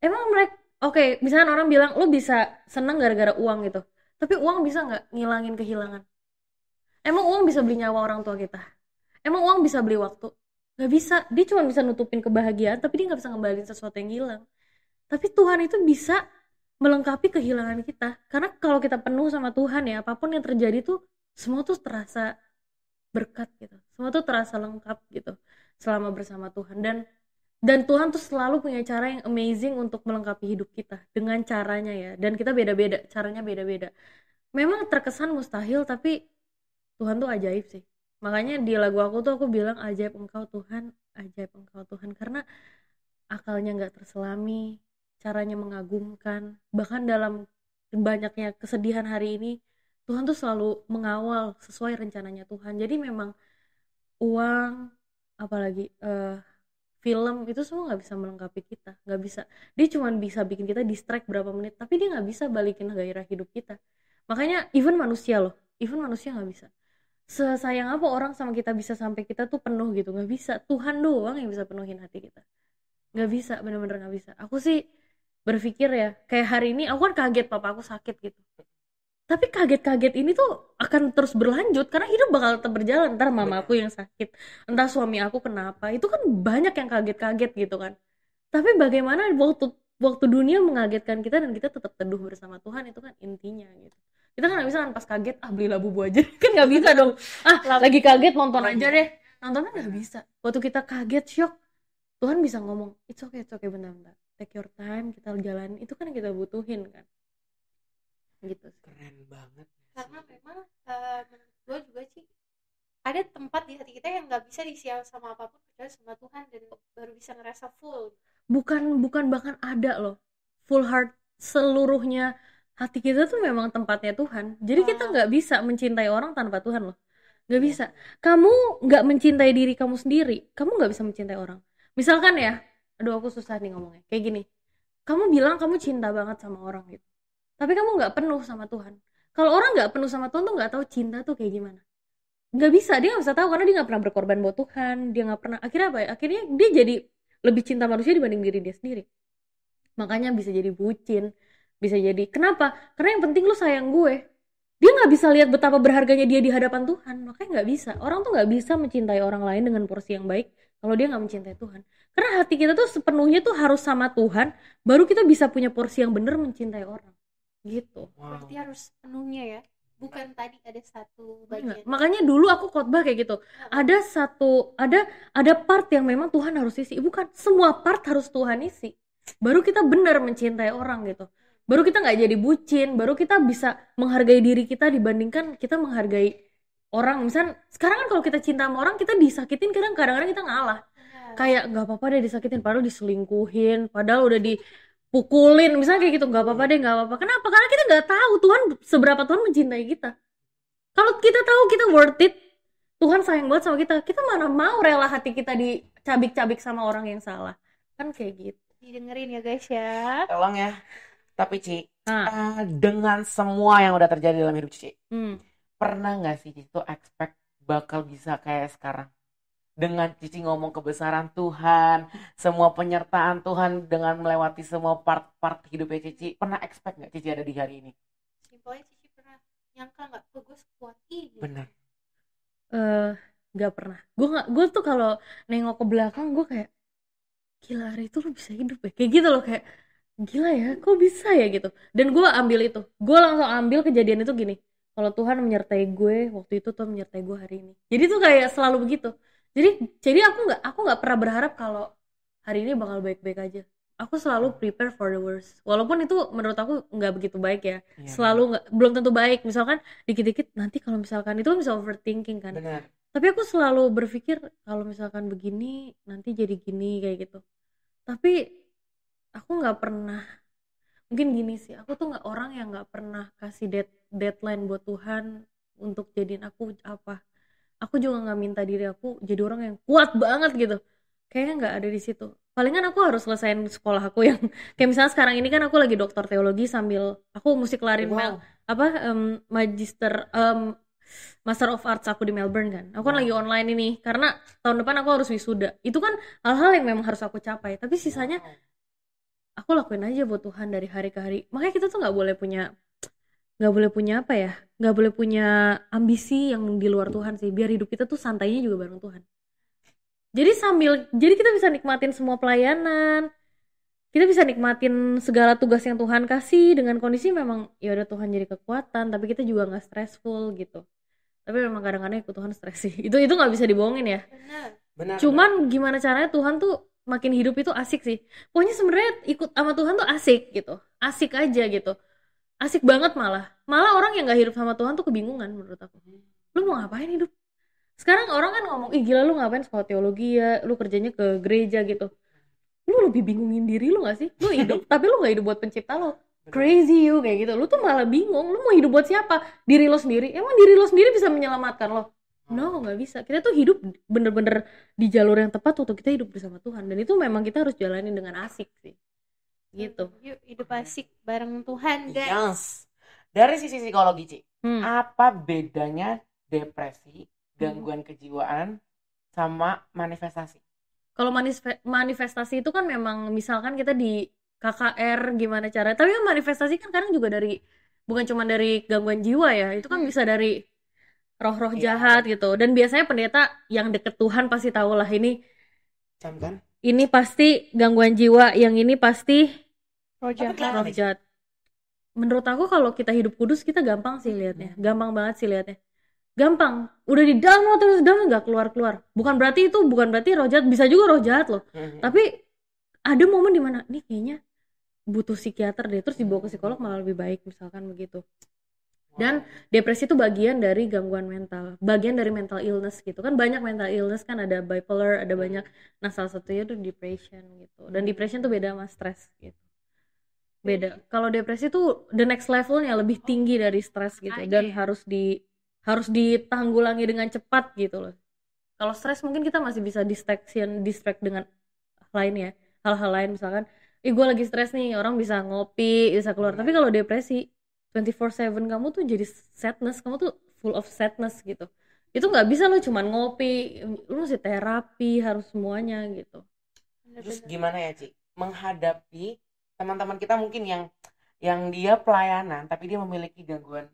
Emang mereka, oke, misalnya orang bilang lu bisa seneng gara-gara uang gitu. Tapi uang bisa nggak ngilangin kehilangan? Emang uang bisa beli nyawa orang tua kita? Emang uang bisa beli waktu? Nggak bisa. Dia cuma bisa nutupin kebahagiaan, tapi dia nggak bisa ngembalin sesuatu yang hilang. Tapi Tuhan itu bisa melengkapi kehilangan kita. Karena kalau kita penuh sama Tuhan ya, apapun yang terjadi tuh semua tuh terasa berkat gitu. Semua tuh terasa lengkap gitu selama bersama Tuhan. Dan Tuhan tuh selalu punya cara yang amazing untuk melengkapi hidup kita dengan caranya ya. Dan kita beda-beda, caranya beda-beda. Memang terkesan mustahil, tapi Tuhan tuh ajaib sih. Makanya di lagu aku tuh aku bilang ajaib engkau Tuhan, ajaib engkau Tuhan. Karena akalnya gak terselami, caranya mengagumkan. Bahkan dalam banyaknya kesedihan hari ini, Tuhan tuh selalu mengawal sesuai rencananya Tuhan. Jadi memang uang, apalagi film itu semua nggak bisa melengkapi kita, nggak bisa. Dia cuma bisa bikin kita distract berapa menit, tapi dia nggak bisa balikin gairah hidup kita. Makanya even manusia nggak bisa. Sesayang apa orang sama kita bisa sampai kita tuh penuh gitu, nggak bisa. Tuhan doang yang bisa penuhin hati kita. Nggak bisa, bener-bener nggak bisa. Aku sih berpikir ya, kayak hari ini aku kan kaget papa aku sakit gitu. Tapi kaget-kaget ini tuh akan terus berlanjut karena hidup bakal tetap berjalan. Ntar mama aku yang sakit, entah suami aku kenapa, itu kan banyak yang kaget-kaget gitu kan. Tapi bagaimana waktu dunia mengagetkan kita dan kita tetap teduh bersama Tuhan, itu kan intinya gitu. Kita kan nggak bisa kan pas kaget belilah bubu aja kan nggak bisa dong. Lagi kaget nonton aja deh, nonton kan nggak bisa. Waktu kita kaget shock, Tuhan bisa ngomong it's okay bentar, take your time, kita jalanin. Itu kan yang kita butuhin kan gitu. Keren banget. Karena memang menurut gue juga sih ada tempat di hati kita yang nggak bisa diisi sama apapun kecuali sama Tuhan, dan baru bisa ngerasa full. Bukan bahkan ada loh full heart, seluruhnya hati kita tuh memang tempatnya Tuhan. Jadi kita nggak bisa mencintai orang tanpa Tuhan loh, nggak bisa. Kamu nggak mencintai diri kamu sendiri, kamu nggak bisa mencintai orang. Misalkan ya, aduh aku susah nih ngomongnya kayak gini, kamu bilang kamu cinta banget sama orang gitu, tapi kamu nggak penuh sama Tuhan, Kalau orang nggak penuh sama Tuhan tuh nggak tahu cinta tuh kayak gimana. Nggak bisa, dia nggak bisa tahu karena dia nggak pernah berkorban buat Tuhan, dia nggak pernah. Akhirnya apa ya? Akhirnya dia jadi lebih cinta manusia dibanding diri dia sendiri. Makanya bisa jadi bucin, bisa jadi kenapa? Karena yang penting lu sayang gue. Dia nggak bisa lihat betapa berharganya dia di hadapan Tuhan, makanya nggak bisa. Orang tuh nggak bisa mencintai orang lain dengan porsi yang baik kalau dia nggak mencintai Tuhan. Karena hati kita tuh sepenuhnya tuh harus sama Tuhan, baru kita bisa punya porsi yang benar mencintai orang. Gitu. Wow. Berarti harus penuhnya ya, bukan tadi ada satu Enggak. bagian. Makanya dulu aku khotbah kayak gitu. Ada part yang memang Tuhan harus isi. Bukan semua part harus Tuhan isi. Baru kita benar mencintai orang gitu. Baru kita nggak jadi bucin. Baru kita bisa menghargai diri kita dibandingkan kita menghargai orang. Misal sekarang kan kalau kita cinta sama orang kita disakitin kadang-kadang kita ngalah. Kayak nggak apa-apa deh disakitin, padahal diselingkuhin, padahal udah dipukulin, misalnya kayak gitu, nggak apa-apa deh, nggak apa-apa. Kenapa? Karena kita nggak tahu Tuhan seberapa Tuhan mencintai kita. Kalau kita tahu kita worth it, Tuhan sayang banget sama kita, kita mana mau rela hati kita dicabik-cabik sama orang yang salah. Kan kayak gitu. Didengerin ya guys ya. Tolong ya. Tapi Ci, Nah, dengan semua yang udah terjadi dalam hidup Cici, pernah nggak sih Cici tuh expect bakal bisa kayak sekarang? Dengan Cici ngomong kebesaran Tuhan, semua penyertaan Tuhan dengan melewati semua part-part hidupnya Cici, pernah expect nggak Cici ada di hari ini? Simpelnya Cici pernah nyangka nggak, kok gue sekuat ini. Benar. nggak pernah. Gue tuh kalau nengok ke belakang gue kayak gila, hari itu lu bisa hidup ya, kayak gitu loh, kayak gila ya, kok bisa ya gitu. Dan gue ambil itu, gue langsung ambil kejadian itu gini, kalau Tuhan menyertai gue waktu itu, Tuhan menyertai gue hari ini. Jadi tuh kayak selalu begitu. Jadi aku nggak pernah berharap kalau hari ini bakal baik-baik aja. Aku selalu prepare for the worst. Walaupun itu menurut aku nggak begitu baik ya. Iya, Selalu nggak, belum tentu baik. Misalkan dikit-dikit nanti kalau misalkan itu kan bisa overthinking kan. Benar. Tapi aku selalu berpikir kalau misalkan begini nanti jadi gini kayak gitu. Tapi aku nggak pernah, mungkin gini sih, aku tuh nggak orang yang nggak pernah kasih deadline buat Tuhan untuk jadiin aku apa. Aku juga nggak minta diri aku jadi orang yang kuat banget gitu, kayaknya nggak ada di situ. Palingan aku harus selesain sekolah aku yang kayak misalnya sekarang ini kan aku lagi doktor teologi sambil aku mesti kelarin magister Master of Arts aku di Melbourne kan. Aku kan lagi online ini karena tahun depan aku harus wisuda. Itu kan hal-hal yang memang harus aku capai. Tapi sisanya aku lakuin aja buat Tuhan dari hari ke hari. Makanya kita tuh nggak boleh punya apa ya? Nggak boleh punya ambisi yang di luar Tuhan sih. Biar hidup kita tuh santainya juga bareng Tuhan. Jadi kita bisa nikmatin semua pelayanan. Kita bisa nikmatin segala tugas yang Tuhan kasih dengan kondisi memang ya udah Tuhan jadi kekuatan, tapi kita juga nggak stressful gitu. Tapi memang kadang-kadang ikut Tuhan stres sih. Itu nggak bisa dibohongin ya. Benar. Cuman gimana caranya Tuhan tuh makin hidup itu asik sih. Pokoknya sebenarnya ikut sama Tuhan tuh asik gitu. Asik aja gitu. Asik banget malah. Malah orang yang nggak hidup sama Tuhan tuh kebingungan menurut aku. Lu mau ngapain hidup? Sekarang orang kan ngomong, ih gila lu ngapain sekolah teologi ya, lu kerjanya ke gereja gitu. Lu lebih bingungin diri lu gak sih? Lu hidup, tapi lu gak hidup buat pencipta lu. Crazy you, kayak gitu. Lu tuh malah bingung, lu mau hidup buat siapa? Diri lo sendiri. Emang diri lo sendiri bisa menyelamatkan lo? No, gak bisa. Kita tuh hidup bener-bener di jalur yang tepat untuk kita hidup bersama Tuhan. Dan itu memang kita harus jalanin dengan asik sih. Gitu. Yuk hidup asik bareng Tuhan guys. Yes. Dari sisi psikologi Ci, apa bedanya depresi, gangguan kejiwaan, sama manifestasi? Kalau manifestasi itu kan memang misalkan kita di KKR gimana cara, tapi kan manifestasi kan kadang juga bukan cuma dari gangguan jiwa ya, itu kan bisa dari roh-roh jahat gitu. Dan biasanya pendeta yang deket Tuhan pasti tahu lah ini Kan? Ini pasti gangguan jiwa, yang ini pasti Roh jahat. Menurut aku kalau kita hidup kudus kita gampang sih liatnya, gampang banget sih liatnya. Gampang, udah di dalam terus dalam nggak keluar. Bukan berarti roh jahat, bisa juga roh jahat loh. Tapi ada momen dimana nih kayaknya butuh psikiater deh, terus dibawa ke psikolog malah lebih baik misalkan begitu. Dan depresi itu bagian dari gangguan mental, bagian dari mental illness gitu kan. Banyak mental illness kan, ada bipolar, ada banyak. Nah salah satunya tuh depression gitu. Dan depression tuh beda sama stres gitu. Beda. Kalau depresi tuh the next levelnya lebih tinggi dari stres gitu. Dan harus ditanggulangi dengan cepat gitu loh. Kalau stres mungkin kita masih bisa distract dengan lainnya, hal-hal lain misalkan, gue lagi stres nih, orang bisa ngopi, bisa keluar. Tapi kalau depresi 24/7 kamu tuh jadi sadness, kamu tuh full of sadness gitu. Itu nggak bisa lo cuman ngopi, lu mesti terapi, harus semuanya gitu. Terus gimana ya Ci menghadapi teman-teman kita mungkin yang dia pelayanan tapi dia memiliki gangguan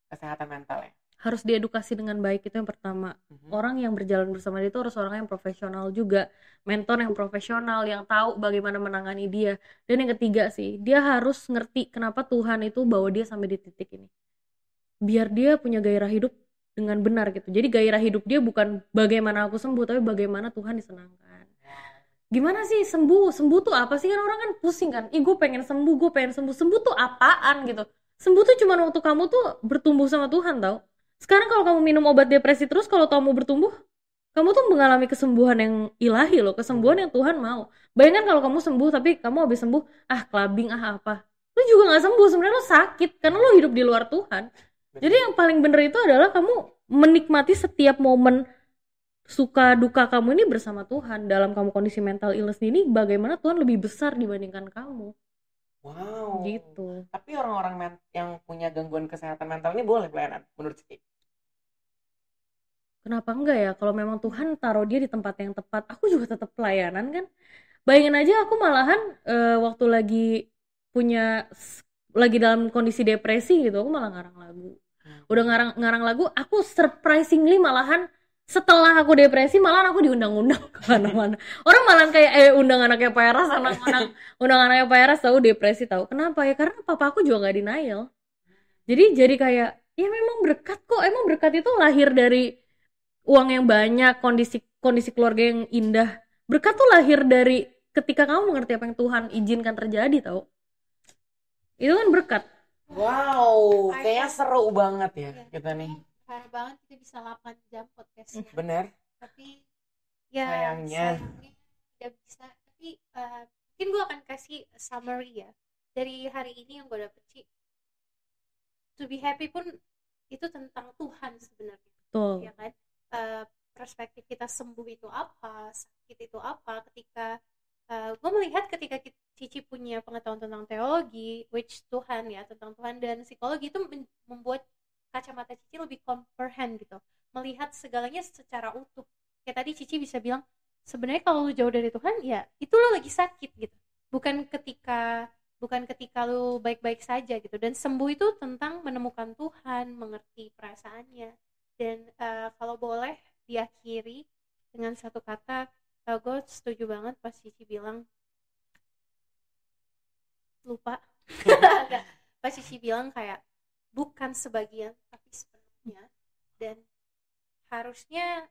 kesehatan mental ya? Harus diedukasi dengan baik, itu yang pertama. Orang yang berjalan bersama dia itu harus orang yang profesional juga, mentor yang profesional yang tahu bagaimana menangani dia. Dan yang ketiga sih, dia harus ngerti kenapa Tuhan itu bawa dia sampai di titik ini, biar dia punya gairah hidup dengan benar gitu. Jadi gairah hidup dia bukan bagaimana aku sembuh, tapi bagaimana Tuhan disenangkan. Gimana sih sembuh tuh apa sih, kan orang kan pusing kan, gue pengen sembuh tuh apaan gitu. Sembuh tuh cuma waktu kamu tuh bertumbuh sama Tuhan tau. Sekarang kalau kamu minum obat depresi terus, kalau kamu bertumbuh, kamu tuh mengalami kesembuhan yang ilahi loh, kesembuhan yang Tuhan mau. Bayangkan kalau kamu sembuh tapi kamu habis sembuh clubbing apa, lu juga nggak sembuh, sebenarnya lu sakit karena lu hidup di luar Tuhan. Jadi yang paling bener itu adalah kamu menikmati setiap momen suka duka kamu ini bersama Tuhan. Dalam kamu kondisi mental illness ini, bagaimana Tuhan lebih besar dibandingkan kamu. Wow. Gitu. Tapi orang-orang yang punya gangguan kesehatan mental ini boleh pelayanan menurut Cici? Kenapa enggak ya? Kalau memang Tuhan taruh dia di tempat yang tepat, aku juga tetap pelayanan kan. Bayangin aja aku malahan waktu lagi dalam kondisi depresi gitu, aku malah ngarang lagu. Udah ngarang lagu, aku surprisingly malahan setelah aku depresi malahan aku diundang-undang ke mana-mana. Orang malahan kayak undang anaknya Peras, undang anaknya Peras tahu depresi tahu. Kenapa ya? Karena papa aku juga nggak denial. Jadi kayak ya memang berkat kok. Emang berkat itu lahir dari uang yang banyak, kondisi keluarga yang indah. Berkat tuh lahir dari ketika kamu mengerti apa yang Tuhan izinkan terjadi tau. Itu kan berkat. Wow, kayaknya seru banget ya kita nih. Parah banget, kita bisa 8 jam podcastnya. Bener. Tapi ya sayangnya tidak bisa. Tapi mungkin gue akan kasih summary ya dari hari ini yang gue dapet sih. To be happy pun itu tentang Tuhan sebenarnya. Betul. Ya kan? Perspektif kita sembuh itu apa, sakit itu apa. Ketika gue melihat ketika Cici punya pengetahuan tentang teologi, which Tuhan ya, tentang Tuhan dan psikologi, itu membuat kacamata Cici lebih comprehend gitu, melihat segalanya secara utuh. Kayak tadi Cici bisa bilang, sebenarnya kalau lu jauh dari Tuhan, ya itu lu lagi sakit gitu, bukan ketika lu baik-baik saja gitu. Dan sembuh itu tentang menemukan Tuhan, mengerti perasaannya. Dan kalau boleh diakhiri dengan satu kata, gue setuju banget pas Cici bilang lupa. Pas Cici bilang kayak bukan sebagian tapi sepenuhnya. Dan harusnya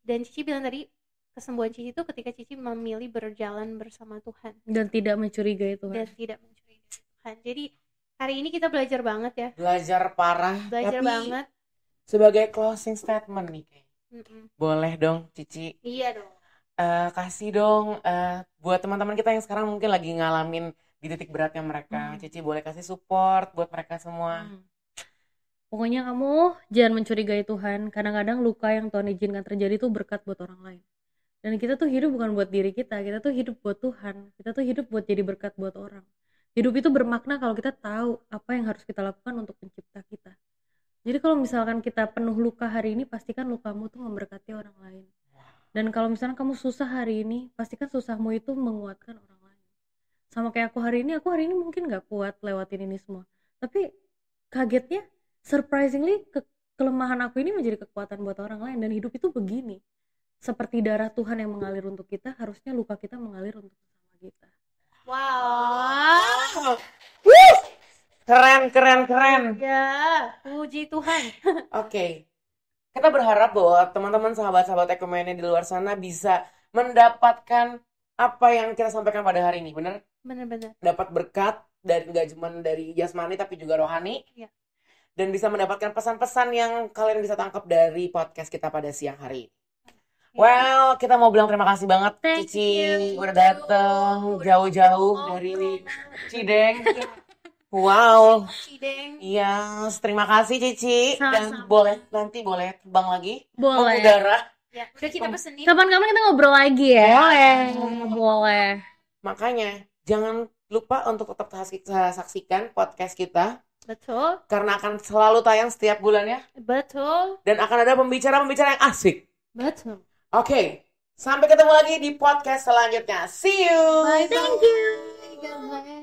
dan Cici bilang tadi, kesembuhan Cici itu ketika Cici memilih berjalan bersama Tuhan dan tidak mencurigai Tuhan. Tuhan. Jadi hari ini kita belajar banget ya. Belajar parah. Belajar tapi banget. Sebagai closing statement nih, boleh dong Cici? Iya dong. Kasih dong buat teman-teman kita yang sekarang mungkin lagi ngalamin di titik beratnya mereka. Cici boleh kasih support buat mereka semua. Pokoknya kamu jangan mencurigai Tuhan. Kadang-kadang luka yang Tuhan izinkan terjadi itu berkat buat orang lain. Dan kita tuh hidup bukan buat diri kita tuh hidup buat Tuhan. Kita tuh hidup buat jadi berkat buat orang. Hidup itu bermakna kalau kita tahu apa yang harus kita lakukan untuk pencipta kita. Jadi kalau misalkan kita penuh luka hari ini, pastikan lukamu tuh memberkati orang lain. Dan kalau misalnya kamu susah hari ini, pastikan susahmu itu menguatkan orang lain. Sama kayak aku hari ini mungkin gak kuat lewatin ini semua. Tapi kagetnya, surprisingly, kelemahan aku ini menjadi kekuatan buat orang lain. Dan hidup itu begini. Seperti darah Tuhan yang mengalir untuk kita, harusnya luka kita mengalir untuk sesama kita. Wow. Keren. Ya, puji Tuhan. Oke. Kita berharap bahwa teman-teman sahabat-sahabat Ekumene di luar sana bisa mendapatkan apa yang kita sampaikan pada hari ini, benar? Benar-benar. Dapat berkat dari gak cuma dari jasmani tapi juga rohani. Ya. Dan bisa mendapatkan pesan-pesan yang kalian bisa tangkap dari podcast kita pada siang hari ini. Well, kita mau bilang terima kasih banget Cici udah datang jauh-jauh dari Cideng. Wow. Cideng. Iya, terima kasih Cici. Dan boleh terbang lagi? Boleh. Udara. Ya, udah kita pesenin. Kapan-kapan kita ngobrol lagi ya. Boleh. Makanya jangan lupa untuk tetap saksikan podcast kita Betul, karena akan selalu tayang setiap bulannya betul, dan akan ada pembicara-pembicara yang asik. betul. Oke, sampai ketemu lagi di podcast selanjutnya. See you. Bye, thank you. Bye, guys.